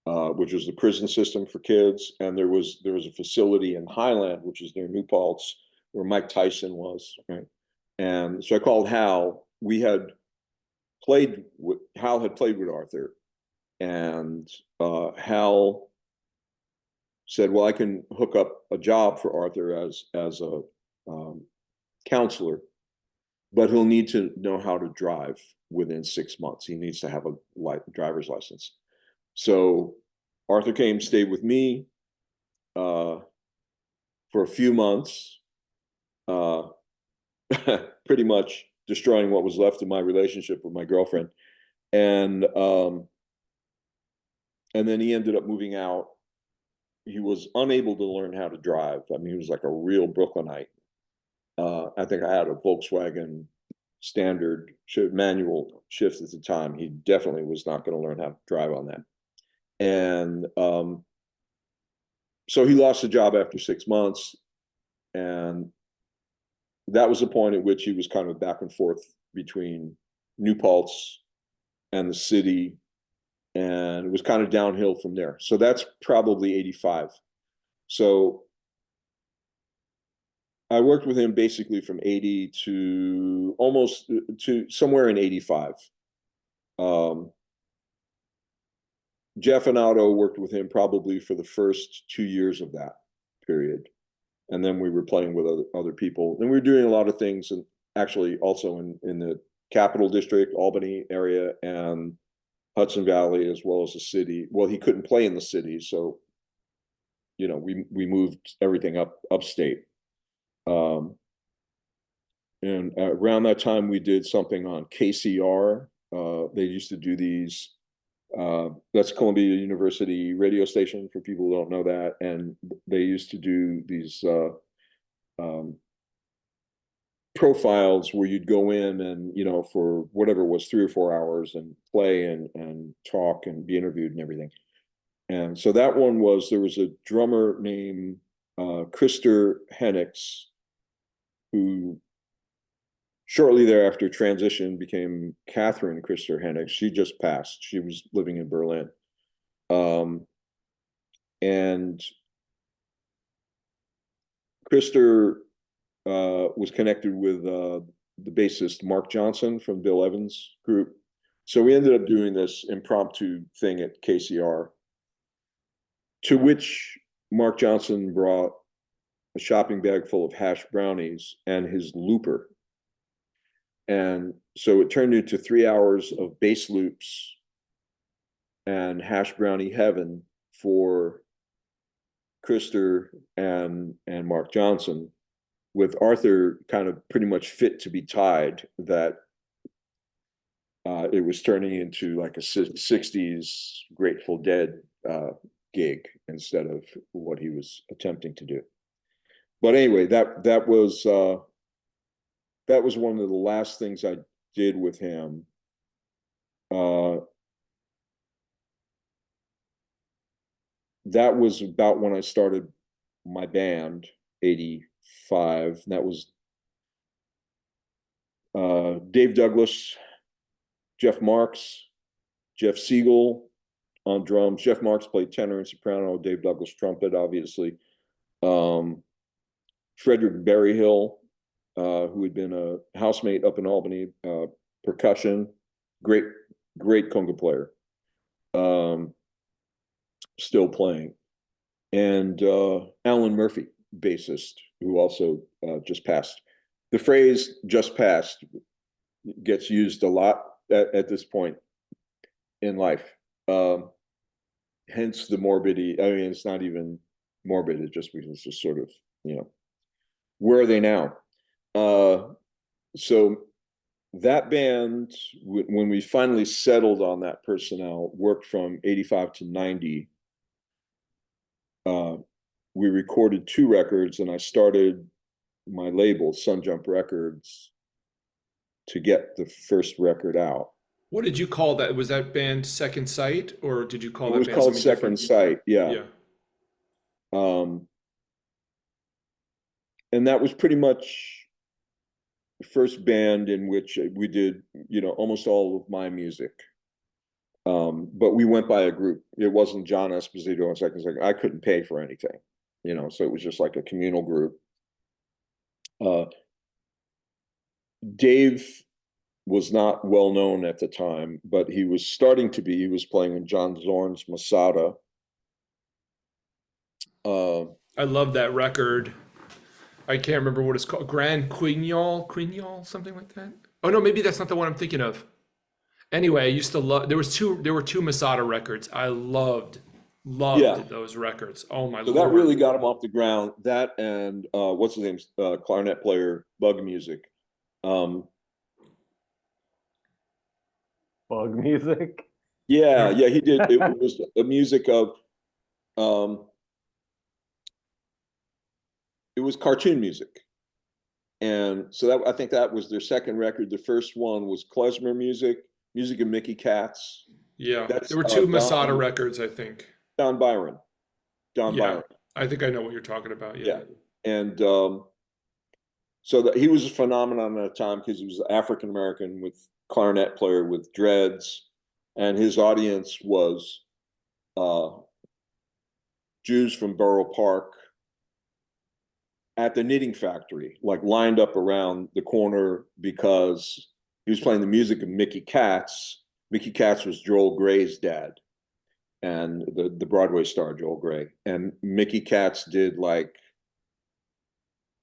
which was the prison system for kids. And there was a facility in Highland, which is near New Paltz, where Mike Tyson was. Right? And so I called Hal. We had Hal had played with Arthur, and Hal said, "Well, I can hook up a job for Arthur as a counselor, but he'll need to know how to drive within 6 months. He needs to have a driver's license." So Arthur came, stayed with me for a few months, pretty much destroying what was left of my relationship with my girlfriend. And then he ended up moving out. He was unable to learn how to drive. I mean, he was like a real Brooklynite. I think I had a Volkswagen standard manual shift at the time. He definitely was not going to learn how to drive on that. And so he lost the job after 6 months. And that was the point at which he was kind of back and forth between New Paltz and the city. And it was kind of downhill from there. So that's probably 85. So I worked with him basically from 80 to almost to somewhere in 85. Jeff and Otto worked with him probably for the first 2 years of that period. And then we were playing with other people. And we were doing a lot of things, and actually also in the Capital District, Albany area, and Hudson Valley, as well as the city. Well, he couldn't play in the city, so we moved everything upstate. And around that time, we did something on KCR. They used to do these. That's Columbia University radio station, for people who don't know that. And they used to do these profiles where you'd go in and, for whatever it was, 3 or 4 hours, and play and talk and be interviewed and everything. And so that one there was a drummer named Krister Henniks, who shortly thereafter transitioned, became Catherine Krister Henniks. She just passed. She was living in Berlin. And Krister was connected with the bassist Mark Johnson from Bill Evans' group. So we ended up doing this impromptu thing at KCR, to which Mark Johnson brought a shopping bag full of hash brownies and his looper. And so it turned into 3 hours of bass loops and hash brownie heaven for Krister and Mark Johnson, with Arthur kind of pretty much fit to be tied that it was turning into like a 60s Grateful Dead gig instead of what he was attempting to do. But anyway, that was one of the last things I did with him. That was about when I started my band, 85. That was Dave Douglas, Jeff Marks, Jeff Siegel on drums. Jeff Marks played tenor and soprano, Dave Douglas trumpet, obviously. Frederick Berryhill, who had been a housemate up in Albany, percussion, great conga player, still playing. And Alan Murphy, bassist, who also just passed. The phrase "just passed" gets used a lot at this point in life. Hence the morbidity. I mean, it's not even morbid. It's just sort of, where are they now? So that band, when we finally settled on that personnel, worked from 85 to 90. We recorded 2 records, and I started my label, Sunjump Records, to get the first record out. What did you call that? Was that band Second Sight, or did you call that band It was called something Second Sight, yeah. And that was pretty much the first band in which we did, almost all of my music. But we went by a group. It wasn't John Esposito and Second Sight. I couldn't pay for anything, so it was just like a communal group. Dave was not well known at the time, but he was starting to be. He was playing in John Zorn's Masada. I love that record. I can't remember what it's called. Grand Quignol, something like that. Oh no, maybe that's not the one I'm thinking of. Anyway, I used to love. There were two Masada records. I loved Yeah, those records. Oh my so lord. that really got him off the ground. That and what's his name? Clarinet player, Bug Music. Bug music. Yeah, yeah, he did. It was the music of it was cartoon music. And so that I think that was their second record. The first one was klezmer music, music of Mickey Katz. Yeah, That's there were two Masada records, I think. Don Byron. Don Yeah, Byron. I think I know what you're talking about. Yeah. Yeah. And so that he was a phenomenon at the time because he was African American with clarinet player with dreads, and his audience was Jews from Borough Park at the knitting factory, like lined up around the corner because he was playing the music of Mickey Katz. Mickey Katz was Joel Gray's dad, and the Broadway star Joel Gray. And Mickey Katz did like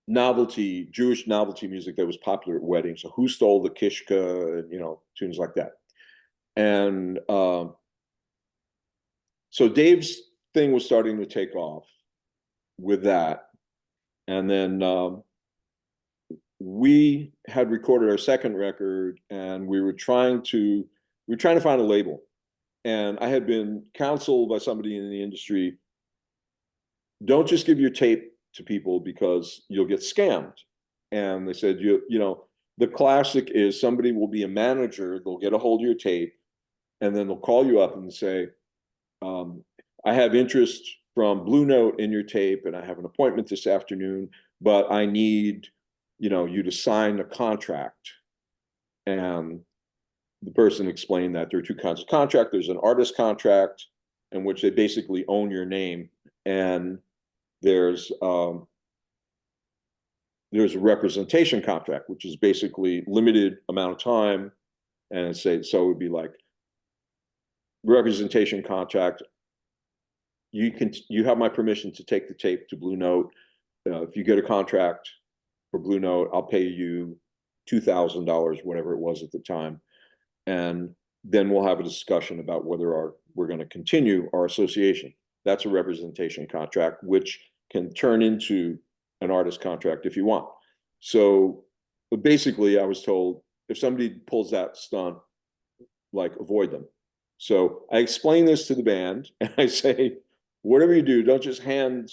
Jewish novelty music that was popular at weddings. So Who Stole the Kishka, and tunes like that. And so Dave's thing was starting to take off with that. And then we had recorded our second record, and we were trying to find a label. And I had been counseled by somebody in the industry, don't just give your tape to people because you'll get scammed. And they said, the classic is somebody will be a manager, they'll get a hold of your tape, and then they'll call you up and say, I have interest from Blue Note in your tape, and I have an appointment this afternoon, but I need, you to sign a contract. And the person explained that there are two kinds of contract. There's an artist contract in which they basically own your name, and there's a representation contract, which is basically limited amount of time, and so it would be like representation contract. You have my permission to take the tape to Blue Note. If you get a contract for Blue Note, I'll pay you $2,000, whatever it was at the time, and then we'll have a discussion about whether we're going to continue our association. That's a representation contract, which can turn into an artist contract if you want. So basically, I was told if somebody pulls that stunt, like avoid them. So I explain this to the band, and I say, whatever you do, don't just hand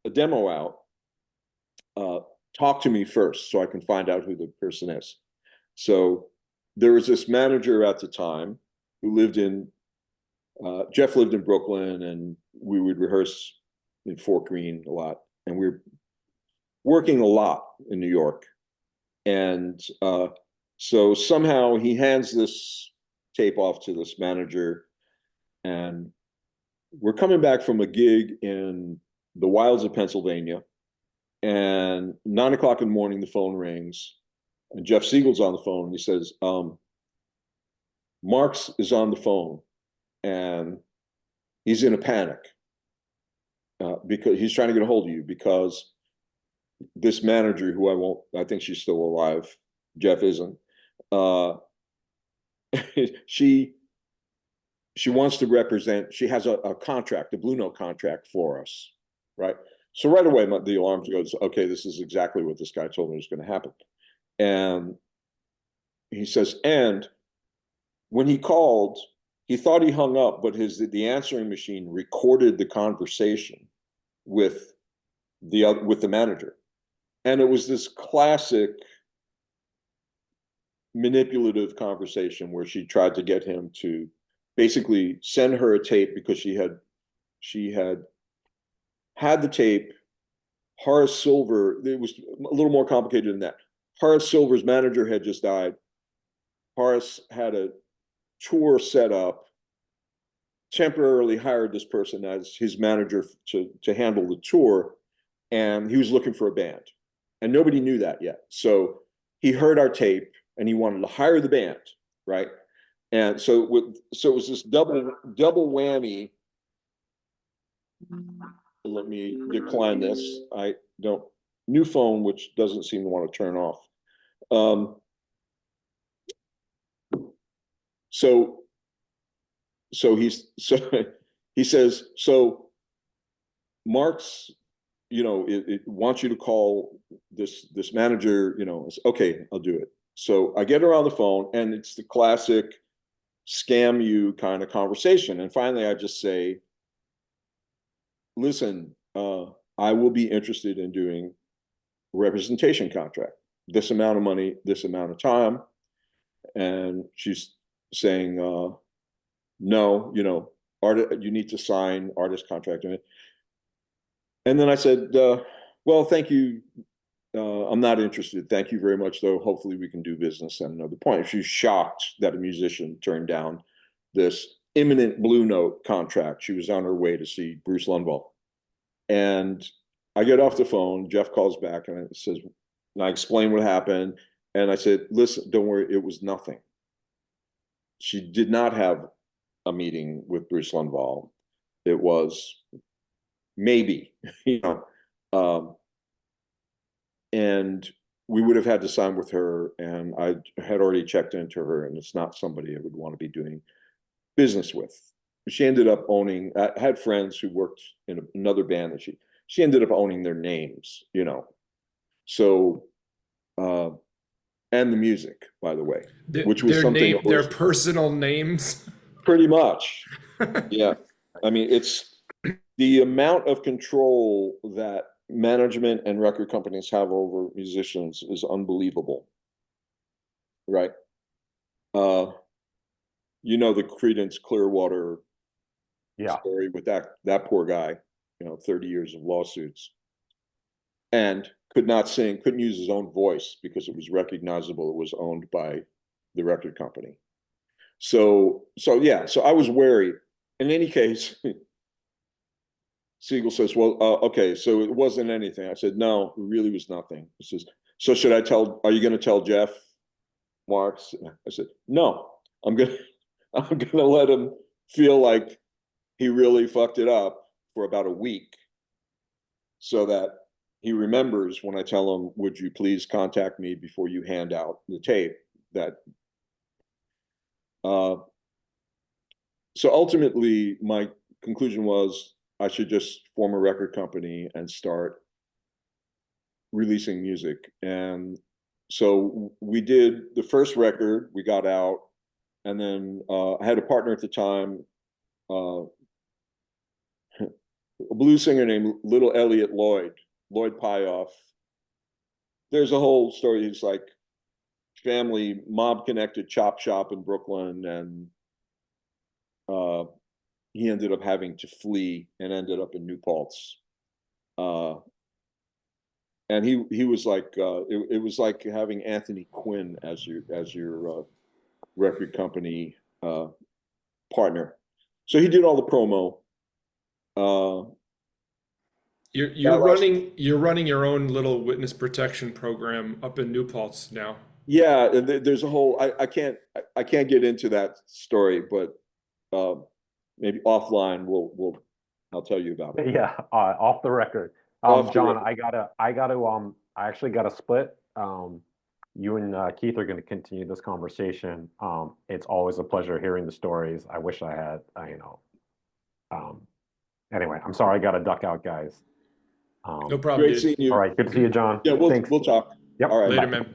a demo out. Talk to me first so I can find out who the person is. So there was this manager at the time who Jeff lived in Brooklyn, and we would rehearse in Fort Greene a lot. And we were working a lot in New York. And so somehow he hands this tape off to this manager, and we're coming back from a gig in the wilds of Pennsylvania, and 9 o'clock in the morning, the phone rings, and Jeff Siegel's on the phone, and he says, Marx is on the phone, and he's in a panic because he's trying to get a hold of you because this manager, who I think she's still alive, Jeff isn't, she wants to represent, she has a contract, a Blue Note contract for us, right? So right away, the alarms goes, okay, this is exactly what this guy told me was going to happen. And he says, and when he called, he thought he hung up, but the answering machine recorded the conversation with the manager. And it was this classic manipulative conversation where she tried to get him to basically send her a tape because she had the tape. Horace Silver, it was a little more complicated than that. Horace Silver's manager had just died. Horace had a tour set up, temporarily hired this person as his manager to handle the tour, and he was looking for a band. And nobody knew that yet. So he heard our tape, and he wanted to hire the band, right? And so it was this double whammy. Let me decline this. I don't, new phone, which doesn't seem to want to turn off. So he says, so Mark's, it wants you to call this manager, okay, I'll do it. So I get her on the phone, and it's the classic scam you kind of conversation. And finally, I just say, listen, I will be interested in doing a representation contract, this amount of money, this amount of time. And she's saying, no, you need to sign artist contract. And then I said, well, thank you. I'm not interested. Thank you very much, though. Hopefully we can do business at another point. She's shocked that a musician turned down this imminent Blue Note contract. She was on her way to see Bruce Lundvall. And I get off the phone. Jeff calls back and it says, and I explain what happened. And I said, listen, don't worry, it was nothing. She did not have a meeting with Bruce Lundvall. It was maybe, and we would have had to sign with her, and I had already checked into her, and it's not somebody I would want to be doing business with. She ended up owning, I had friends who worked in another band that she ended up owning their names, So, and the music, by the way, which was something their personal names. Pretty much. Yeah. I mean, it's the amount of control that management and record companies have over musicians is unbelievable. Right. The Creedence Clearwater story with that poor guy, 30 years of lawsuits, and could not sing, couldn't use his own voice because it was recognizable it was owned by the record company. So I was wary. In any case, Siegel says, well, okay, so it wasn't anything. I said, no, it really was nothing. He says, so are you going to tell Jeff Marks? I said, no, I'm going to let him feel like he really fucked it up for about a week so that he remembers when I tell him, would you please contact me before you hand out the tape so ultimately my conclusion was I should just form a record company and start releasing music. And so we did the first record, we got out, and then I had a partner at the time, a blues singer named Little Elliot Lloyd Pyoff. There's a whole story. He's like family mob connected chop shop in Brooklyn, and he ended up having to flee and ended up in New Paltz. And he was like it was like having Anthony Quinn as your record company partner. So he did all the promo. You're running your own little witness protection program up in New Paltz now. Yeah, there's a whole I can't get into that story, but maybe offline I'll tell you about it. Yeah, off the record. John, I actually got to split. You and Keith are going to continue this conversation. It's always a pleasure hearing the stories. I wish I had, anyway, I'm sorry I got to duck out, guys. No problem. Great seeing you. All right, good to see you, John. Yeah, we'll talk. Yep. All right. Later, bye. man.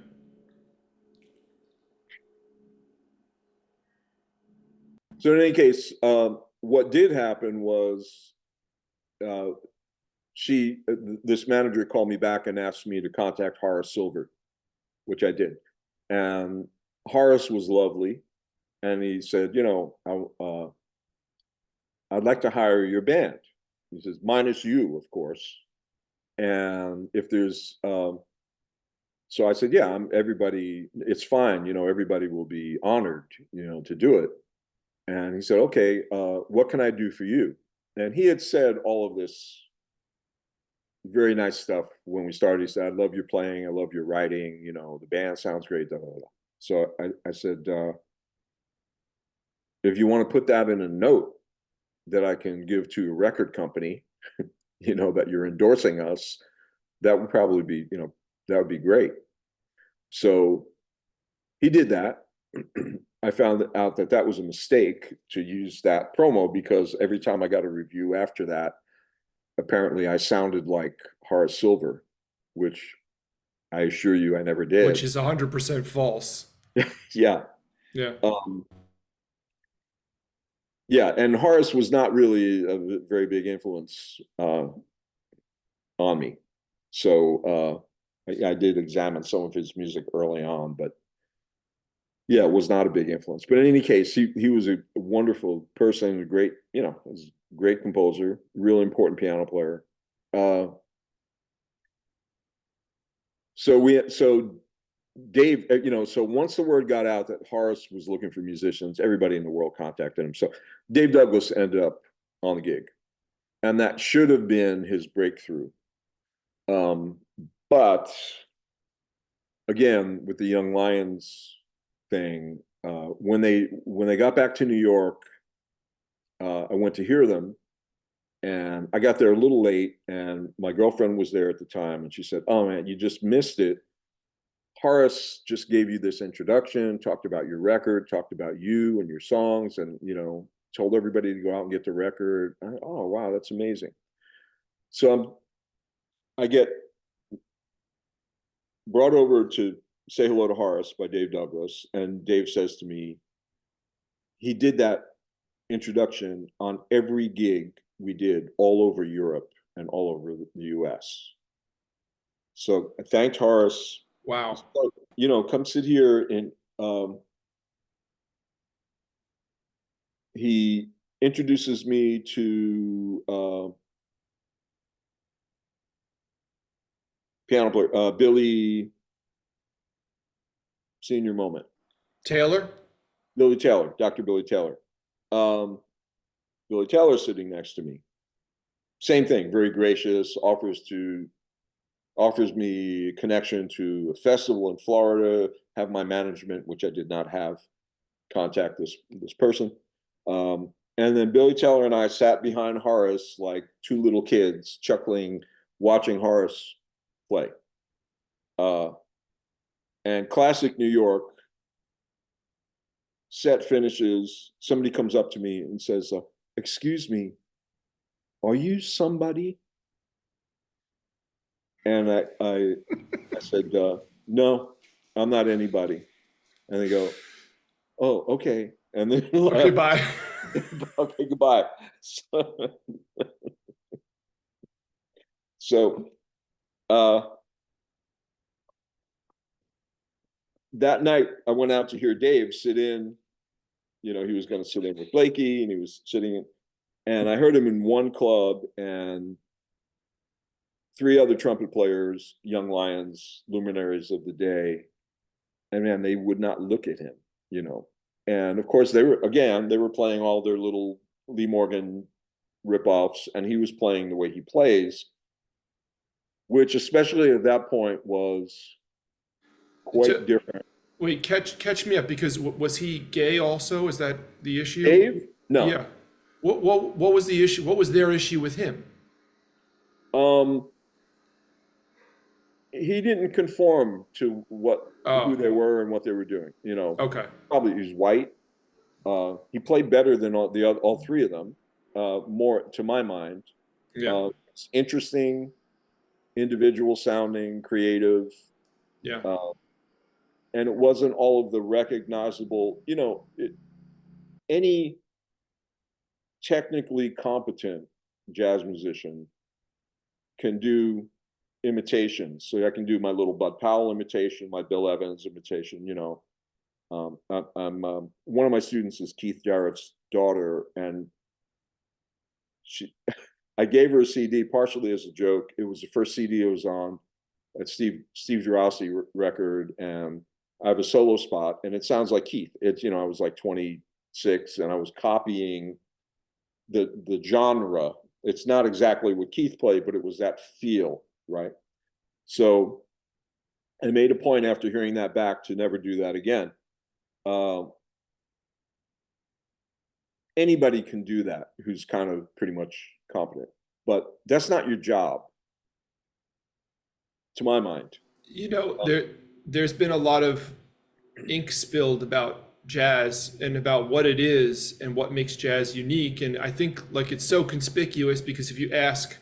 So in any case, what did happen was this manager called me back and asked me to contact Horace Silver, which I did. And Horace was lovely. And he said, I'd like to hire your band. He says, minus you, of course. And if there's, so I said, yeah, everybody, it's fine. Everybody will be honored, to do it. And he said, okay, what can I do for you? And he had said all of this very nice stuff when we started. He said, I love your playing. I love your writing. The band sounds great. Blah, blah, blah. So I said, if you want to put that in a note that I can give to a record company, that you're endorsing us, that would probably be, that would be great. So he did that. I found out that that was a mistake to use that promo, because every time I got a review after that, apparently I sounded like Horace Silver, which I assure you I never did. Which is 100% false. Yeah. Yeah. Yeah, and Horace was not really a very big influence on me. So I did examine some of his music early on, but yeah, it was not a big influence. But in any case, he was a wonderful person, a great, was a great composer, really important piano player. So Dave, so once the word got out that Horace was looking for musicians, everybody in the world contacted him. So Dave Douglas ended up on the gig, and that should have been his breakthrough. But again, with the Young Lions thing, when they got back to New York, I went to hear them, and I got there a little late, and my girlfriend was there at the time, and she said, "Oh man, you just missed it. Horace just gave you this introduction, talked about your record, talked about you and your songs, and told everybody to go out and get the record." Oh wow, that's amazing. So I get brought over to say hello to Horace by Dave Douglas, and Dave says to me, he did that introduction on every gig we did all over Europe and all over the US. So I thanked Horace. Wow. So, come sit here. And he introduces me to piano player, Billy, senior moment. Taylor? Billy Taylor, Dr. Billy Taylor. Billy Taylor sitting next to me. Same thing, very gracious, offers me connection to a festival in Florida, have my management, which I did not have, contact this person. And then Billy Taylor and I sat behind Horace like two little kids, chuckling, watching Horace play. And classic New York, set finishes, somebody comes up to me and says, "Excuse me, are you somebody?" And I said, "No, I'm not anybody." And they go, "Oh, okay." And then Okay, bye. okay, goodbye. So that night I went out to hear Dave sit in. He was going to sit in with Blakey, and he was sitting in, and I heard him in one club, and three other trumpet players, young lions, luminaries of the day, and man, they would not look at him, And of course, they were playing all their little Lee Morgan ripoffs, and he was playing the way he plays, which, especially at that point, was quite different. Wait, catch me up, because was he gay also? Is that the issue? Dave? No. Yeah. What was the issue? What was their issue with him? He didn't conform to who they were and what they were doing. Okay. Probably he's white. He played better than all three of them, more to my mind. Yeah. It's interesting, individual sounding, creative. Yeah. And it wasn't all of the recognizable, any technically competent jazz musician can do imitations. So I can do my little Bud Powell imitation, my Bill Evans imitation. I'm one of my students is Keith Jarrett's daughter, and I gave her a CD partially as a joke. It was the first CD it was on, at Steve Girassi record, and I have a solo spot, and it sounds like Keith. It's I was like 26, and I was copying the genre. It's not exactly what Keith played, but it was that feel, right? So and made a point after hearing that back to never do that again. Anybody can do that who's kind of pretty much competent, but that's not your job, to my mind. You know, there's been a lot of ink spilled about jazz and about what it is and what makes jazz unique. And I think like it's so conspicuous because if you ask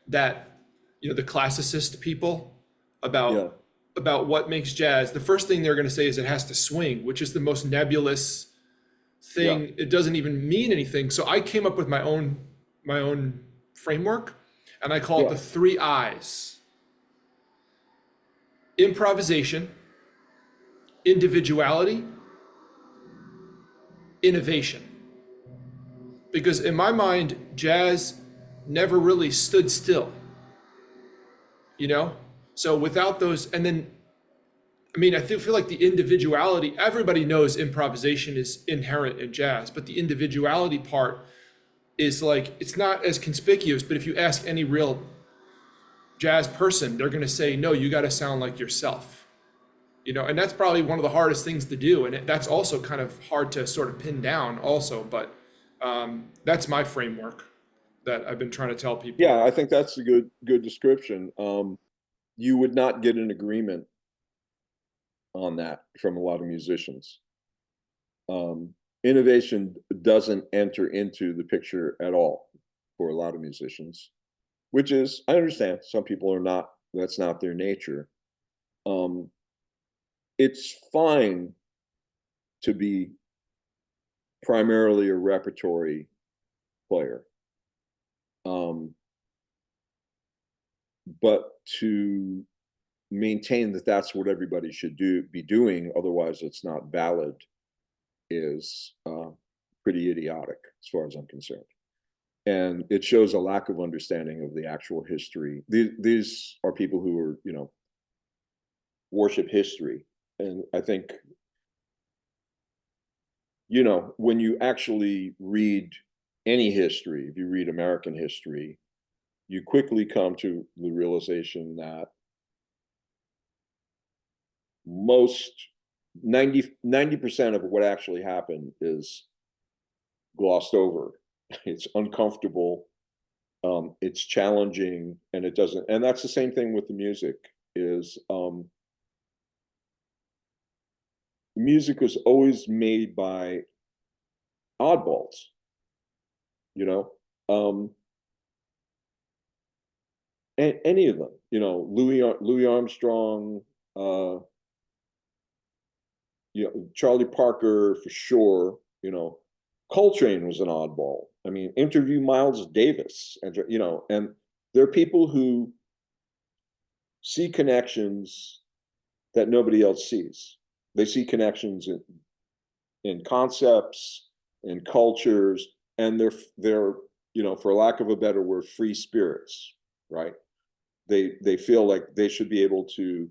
that, you know, the classicist people about Yeah. about what makes jazz, the first thing they're going to say is it has to swing, which is the most nebulous thing. Yeah. It doesn't even mean anything. So I came up with my own framework, and I call it Yeah. the 3 I's: improvisation, individuality, innovation. Because in my mind, jazz never really stood still, you know? So without those, and then, I mean, I feel like the individuality, everybody knows improvisation is inherent in jazz, but the individuality part is like, it's not as conspicuous, but if you ask any real jazz person, they're going to say, no, you got to sound like yourself, you know? And that's probably one of the hardest things to do. And that's also kind of hard to sort of pin down also, but that's my framework that I've been trying to tell people. Yeah, I think that's a good description. You would not get an agreement on that from a lot of musicians. Innovation doesn't enter into the picture at all for a lot of musicians, which is, I understand some people are not, that's not their nature. It's fine to be primarily a repertory player. But to maintain that that's what everybody should be doing, otherwise it's not valid, is pretty idiotic as far as I'm concerned. And it shows a lack of understanding of the actual history. These are people who are, you know, worship history. And I think, you know, when you actually read any history, if you read American history, you quickly come to the realization that most 90% of what actually happened is glossed over. It's uncomfortable, it's challenging, and it doesn't, and that's the same thing with the music is music was always made by oddballs, you know. Any of them, you know, Louis Armstrong, you know, Charlie Parker for sure, you know. Coltrane was an oddball. I mean, interview Miles Davis, and you know, and there are people who see connections that nobody else sees. They see connections in concepts, in cultures, and they're you know, for lack of a better word, free spirits, right? They feel like they should be able to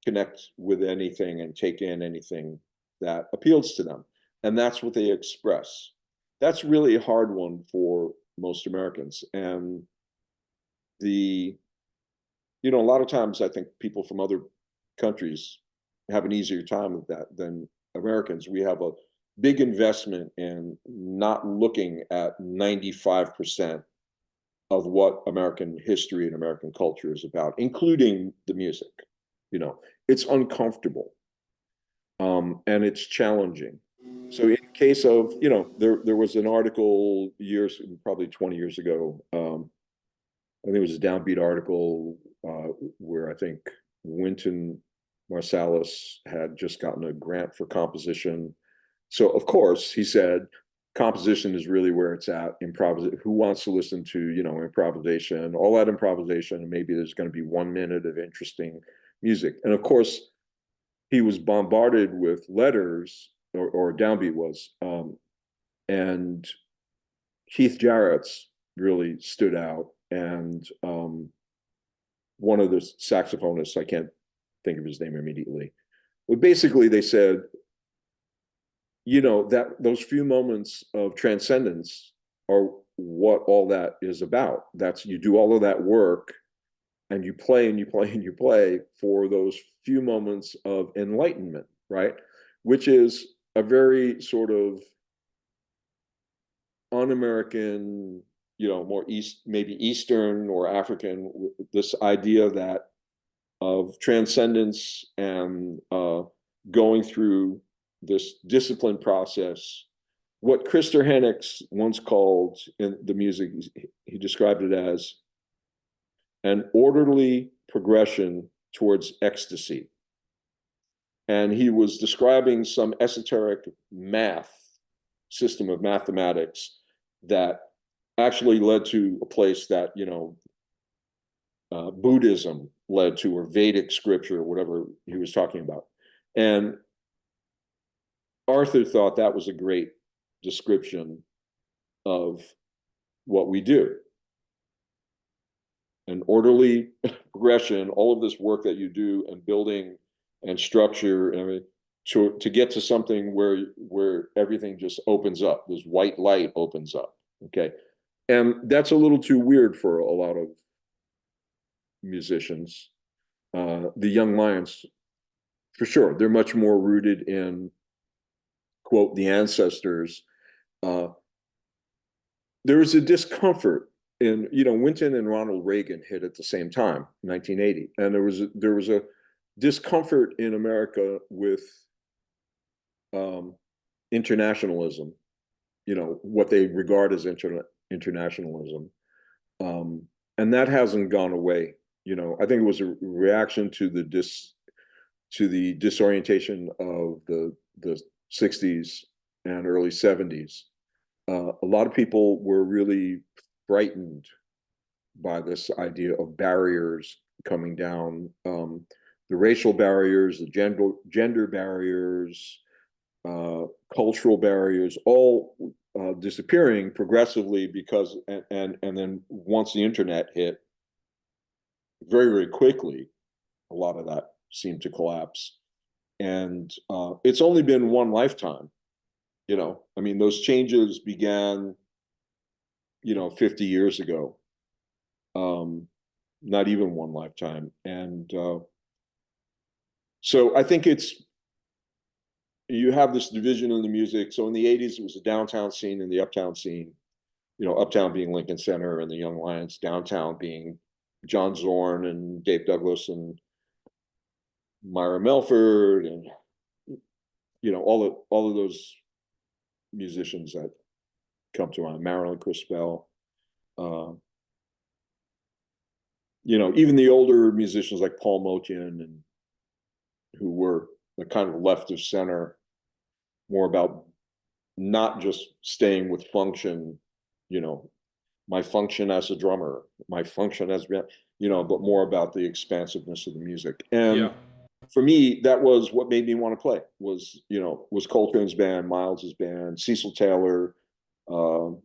connect with anything and take in anything that appeals to them, and that's what they express. That's really a hard one for most Americans, and you know, a lot of times I think people from other countries have an easier time with that than Americans. We have a big investment in not looking at 95% of what American history and American culture is about, including the music. You know, it's uncomfortable, and it's challenging. So in case of, you know, there was an article probably 20 years ago, I think it was a Downbeat article where I think Wynton Marsalis had just gotten a grant for composition. So of course he said, composition is really where it's at. Who wants to listen to, you know, improvisation, all that improvisation, and maybe there's going to be 1 minute of interesting music. And of course, he was bombarded with letters, or Downbeat was, and Keith Jarrett's really stood out, and one of the saxophonists, I can't think of his name immediately, but basically they said, you know, that those few moments of transcendence are what all that is about. That's, you do all of that work, and you play and you play and you play for those few moments of enlightenment, right? Which is a very sort of un-American, more maybe Eastern or African, this idea that of transcendence and going through this discipline process. What Christer Henniks once called in the music, he described it as an orderly progression towards ecstasy. And he was describing some esoteric math system of mathematics that actually led to a place that, Buddhism led to, or Vedic scripture, whatever he was talking about. And Arthur thought that was a great description of what we do. An orderly progression, all of this work that you do and building and structure, I mean, to get to something where everything just opens up, this white light opens up, okay? And that's a little too weird for a lot of musicians. The Young Lions, for sure, they're much more rooted in, quote, the ancestors. There was a discomfort in, Winton and Ronald Reagan hit at the same time, 1980, and there was a discomfort in America with internationalism, what they regard as internationalism, and that hasn't gone away. I think it was a reaction to the disorientation of the 60s and early 70s. A lot of people were really frightened by this idea of barriers coming down, the racial barriers, the gender barriers, cultural barriers, all disappearing progressively because, and then once the internet hit, very, very quickly, a lot of that seemed to collapse. And it's only been one lifetime, I mean, those changes began, 50 years ago, not even one lifetime. And so I think you have this division in the music. So in the 80s, it was the downtown scene and the uptown scene, uptown being Lincoln Center and the Young Lions, downtown being John Zorn and Dave Douglas and Myra Melford and, all of those musicians that come to mind, Marilyn Crispell, even the older musicians like Paul Motian, and who were the kind of left of center, more about not just staying with function, my function as a drummer, my function as, but more about the expansiveness of the music. And for me, that was what made me want to play, was Coltrane's band, Miles's band, Cecil Taylor, all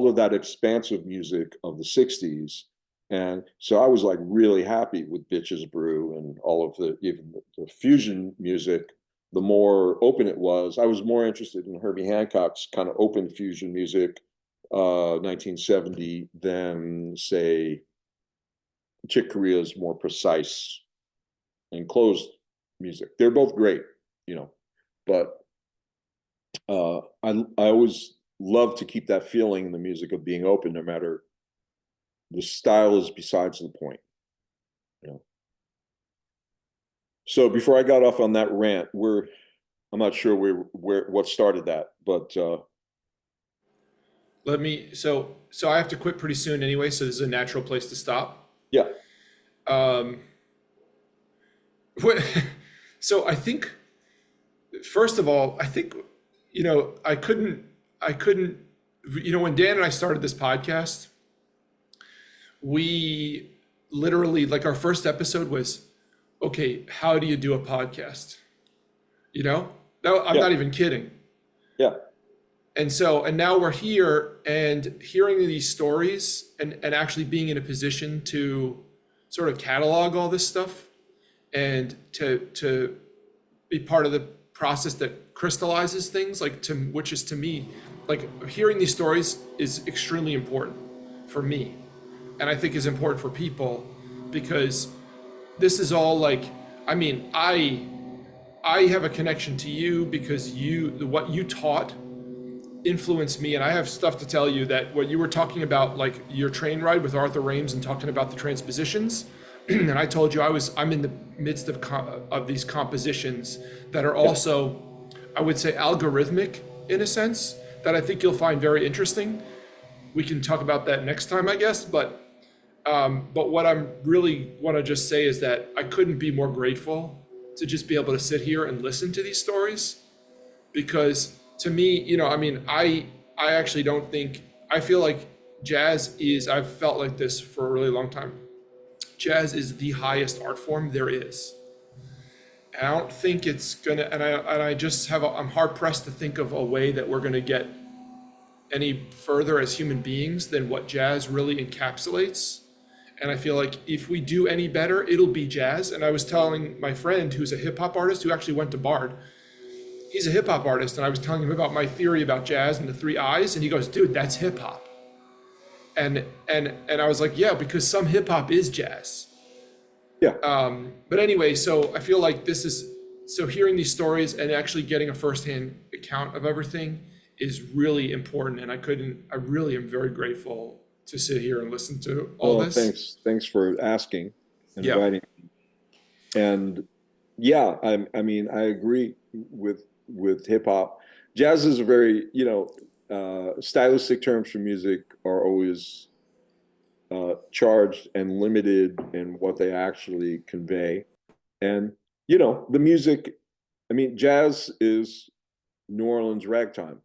of that expansive music of the 60s. And so I was like really happy with Bitches Brew and all of even the fusion music. The more open it was, I was more interested in Herbie Hancock's kind of open fusion music, 1970, than say Chick Corea's more precise and closed music. They're both great, but I always love to keep that feeling in the music of being open, no matter the style is besides the point. So before I got off on that rant, I'm not sure what started that, but so I have to quit pretty soon anyway, so this is a natural place to stop. Yeah. So I think, first of all, I couldn't, when Dan and I started this podcast, we literally, like, our first episode was, okay, how do you do a podcast? No, I'm not even kidding. Yeah. And now we're here and hearing these stories and actually being in a position to sort of catalog all this stuff and to be part of the process that crystallizes things, which is, to me, like, hearing these stories is extremely important for me. and I think is important for people, because this is all like, I mean, I have a connection to you because what you taught influenced me, and I have stuff to tell you that what you were talking about, like your train ride with Arthur Rhames and talking about the transpositions, and I told you I'm in the midst of these compositions that are also, I would say, algorithmic in a sense, that I think you'll find very interesting. We can talk about that next time, I guess, but what I'm really want to just say is that I couldn't be more grateful to just be able to sit here and listen to these stories, because to me, you know, I mean, I actually don't think, I feel like jazz is, I've felt like this for a really long time. Jazz is the highest art form there is. And I don't think it's gonna, and I just have, I'm hard pressed to think of a way that we're gonna get any further as human beings than what jazz really encapsulates. And I feel like if we do any better, it'll be jazz. And I was telling my friend who's a hip hop artist who actually went to Bard, he's a hip hop artist, and I was telling him about my theory about jazz and the three I's, and he goes, "Dude, that's hip hop." And I was like, "Yeah, because some hip hop is jazz." Yeah. But anyway, so I feel like this is, so hearing these stories and actually getting a firsthand account of everything is really important, and I really am very grateful to sit here and listen to all Well, this. thanks for asking and Yeah. inviting. And yeah, I mean, I agree with hip hop. Jazz is a very, you know, stylistic terms for music are always charged and limited in what they actually convey. And, you know, the music, I mean, jazz is New Orleans ragtime,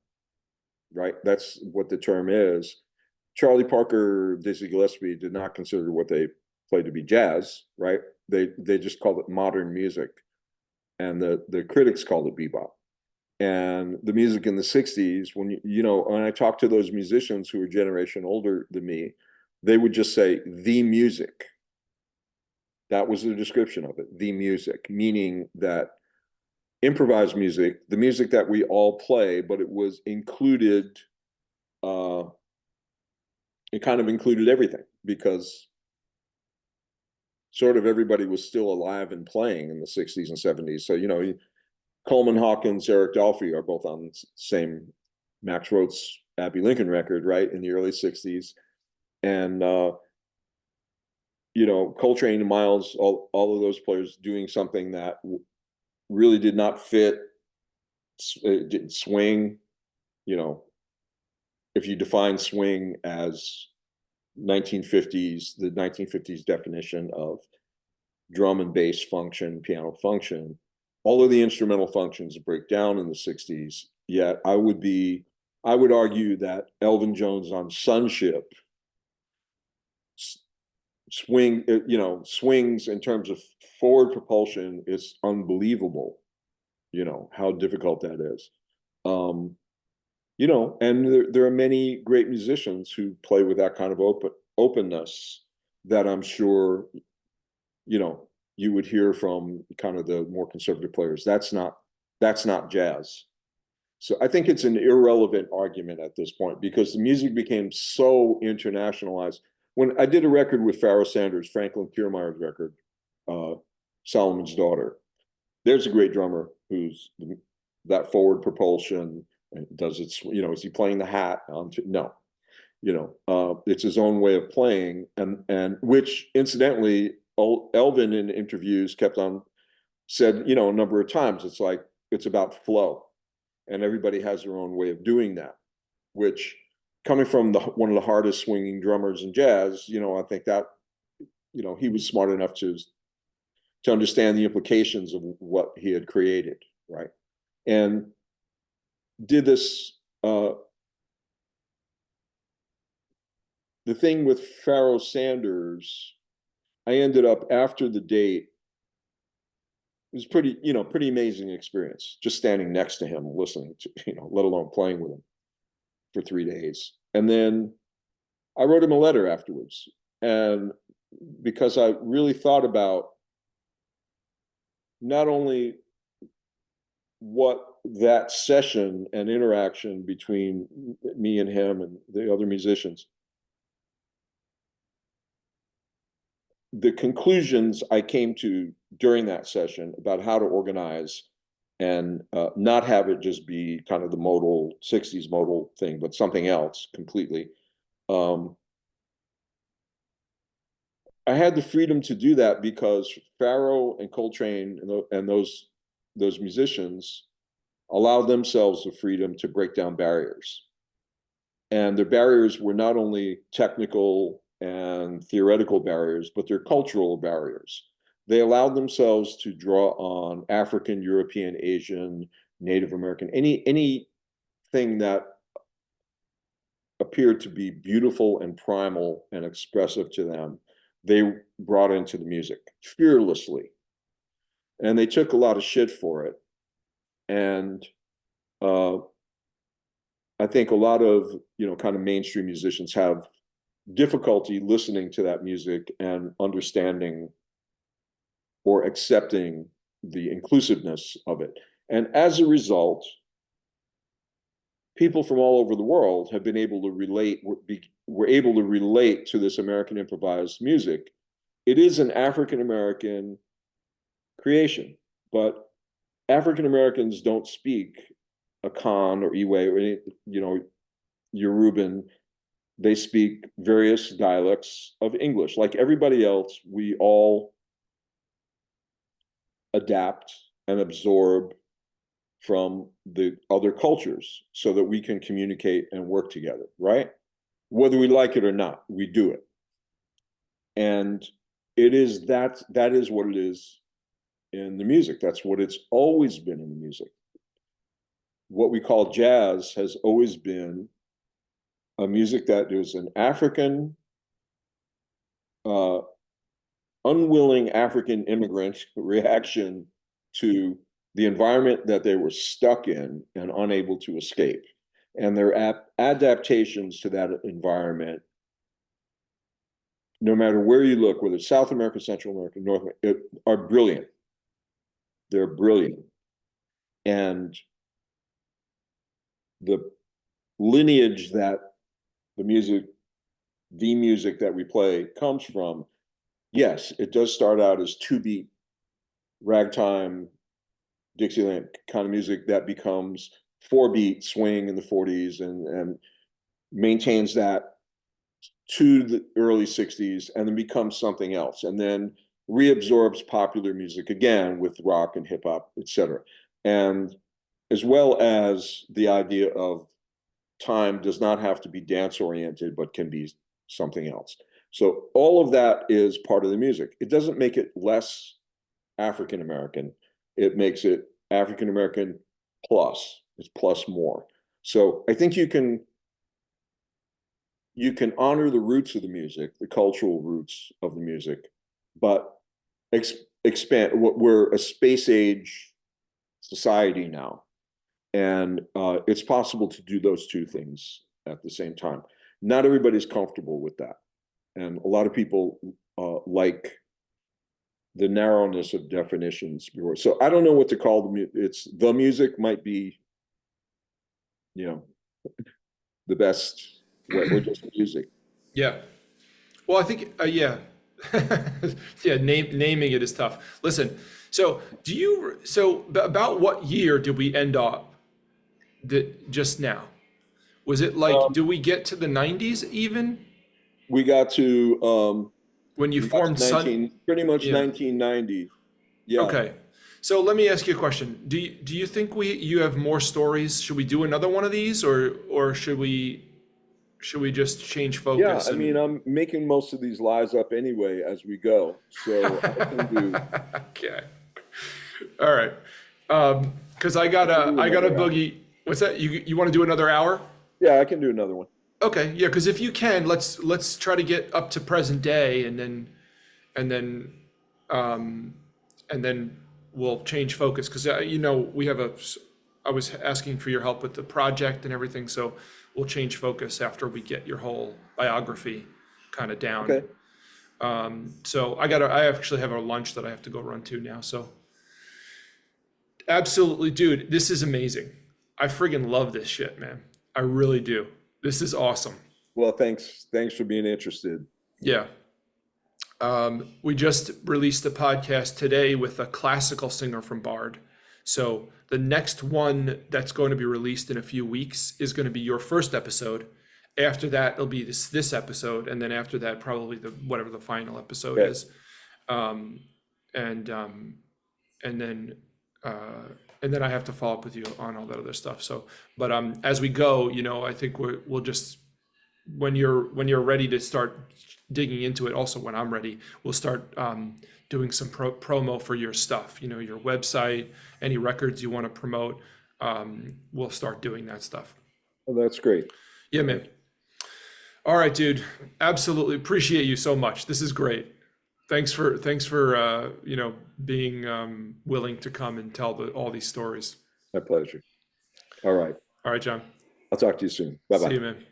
right? That's what the term is. Charlie Parker, Dizzy Gillespie did not consider what they played to be jazz, right? They just called it modern music, and the critics called it bebop. And the music in the 60s, when you know, when I talk to those musicians who are a generation older than me, they would just say the music. That was the description of it, the music, meaning that improvised music, the music that we all play, but it was included, it kind of included everything, because sort of everybody was still alive and playing in the 60s and 70s. So, you know, Coleman Hawkins, Eric Dolphy are both on the same Max Roth's Abbey Lincoln record, right, in the early 60s. And, you know, Coltrane and Miles, all of those players doing something that really did not fit, it didn't swing, you know, if you define swing as 1950s, the 1950s definition of drum and bass function, piano function, all of the instrumental functions break down in the 60s. Yet I would argue that Elvin Jones on Sunship swings in terms of forward propulsion is unbelievable. You know, how difficult that is. You know, and there are many great musicians who play with that kind of openness that I'm sure, you know, you would hear from kind of the more conservative players. That's not jazz. So I think it's an irrelevant argument at this point, because the music became so internationalized. When I did a record with Pharoah Sanders, Franklin Kiermaier's record, Solomon's Daughter, there's a great drummer who's that forward propulsion. Does it, you know, is he playing the hat? No, you know, it's his own way of playing, and which incidentally, Elvin in interviews said, you know, a number of times, it's like, it's about flow, and everybody has their own way of doing that, which, coming from one of the hardest swinging drummers in jazz, you know, I think that, you know, he was smart enough to understand the implications of what he had created, right? And did this, the thing with Pharoah Sanders, I ended up, after the date, it was pretty, you know, pretty amazing experience, just standing next to him, listening to, you know, let alone playing with him for 3 days. And then I wrote him a letter afterwards, and because I really thought about not only what that session and interaction between me and him and the other musicians, the conclusions I came to during that session about how to organize and not have it just be kind of the modal 60s modal thing, but something else completely. I had the freedom to do that because Farrow and Coltrane and those musicians allowed themselves the freedom to break down barriers. And the barriers were not only technical and theoretical barriers, but they're cultural barriers. They allowed themselves to draw on African, European, Asian, Native American, anything that appeared to be beautiful and primal and expressive to them, they brought into the music fearlessly. And they took a lot of shit for it. And I think a lot of, kind of mainstream musicians have difficulty listening to that music and understanding or accepting the inclusiveness of it. And as a result, people from all over the world have been able to were able to relate to this American improvised music. It is an African American creation, but African Americans don't speak Akan or Iwe or any, Yoruban. They speak various dialects of English. Like everybody else, we all adapt and absorb from the other cultures so that we can communicate and work together, right? Whether we like it or not, we do it. And it is that is what it is in the music. That's what it's always been in the music. What we call jazz has always been a music that is an African, unwilling African immigrant reaction to the environment that they were stuck in and unable to escape. And their adaptations to that environment, no matter where you look, whether it's South America, Central America, North America, are brilliant. They're brilliant. And the lineage that the music that we play comes from, yes, it does start out as 2-beat ragtime Dixieland kind of music that becomes 4-beat swing in the 40s and maintains that to the early 60s and then becomes something else and then reabsorbs popular music again with rock and hip hop, etc. And as well as the idea of time does not have to be dance oriented, but can be something else. So all of that is part of the music. It doesn't make it less African American. It makes it African American plus. It's plus more. So I think you can honor the roots of the music, the cultural roots of the music, but expand. We're a space age society now, and it's possible to do those two things at the same time. Not everybody's comfortable with that, and a lot of people like the narrowness of definitions. So I don't know what to call the it's the music might be, the best. We're just music. Yeah. Well, I think, yeah. Yeah, naming it is tough. Listen, so about what year did we end up just now? Was it like, do we get to the 90s even? We got to, when you formed pretty much 1990. Yeah. Okay. So let me ask you a question. Do you think you have more stories? Should we do another one of these or should we just change focus? Yeah, I mean, I'm making most of these lies up anyway as we go. So I can do. Okay. All right. Because I got a boogie. What's that? You want to do another hour? Yeah, I can do another one. Okay. Yeah, because if you can, let's try to get up to present day and then we'll change focus because I was asking for your help with the project and everything, so we'll change focus after we get your whole biography kind of down. Okay. So I actually have a lunch that I have to go run to now. So absolutely, dude, this is amazing. I friggin' love this shit, man. I really do. This is awesome. Well, thanks for being interested. Yeah. We just released a podcast today with a classical singer from Bard. So the next one that's going to be released in a few weeks is going to be your first episode. After that, it'll be this episode, and then after that, probably whatever the final episode Okay. is. And then I have to follow up with you on all that other stuff. So, but as we go, I think we'll just, when you're ready to start digging into it, also when I'm ready, we'll start doing some promo for your stuff. Your website, any records you want to promote. We'll start doing that stuff. Well, that's great. Yeah, man. All right, dude. Absolutely appreciate you so much. This is great. Thanks for being willing to come and tell all these stories. My pleasure. All right. All right, John. I'll talk to you soon. Bye-bye. See you, man.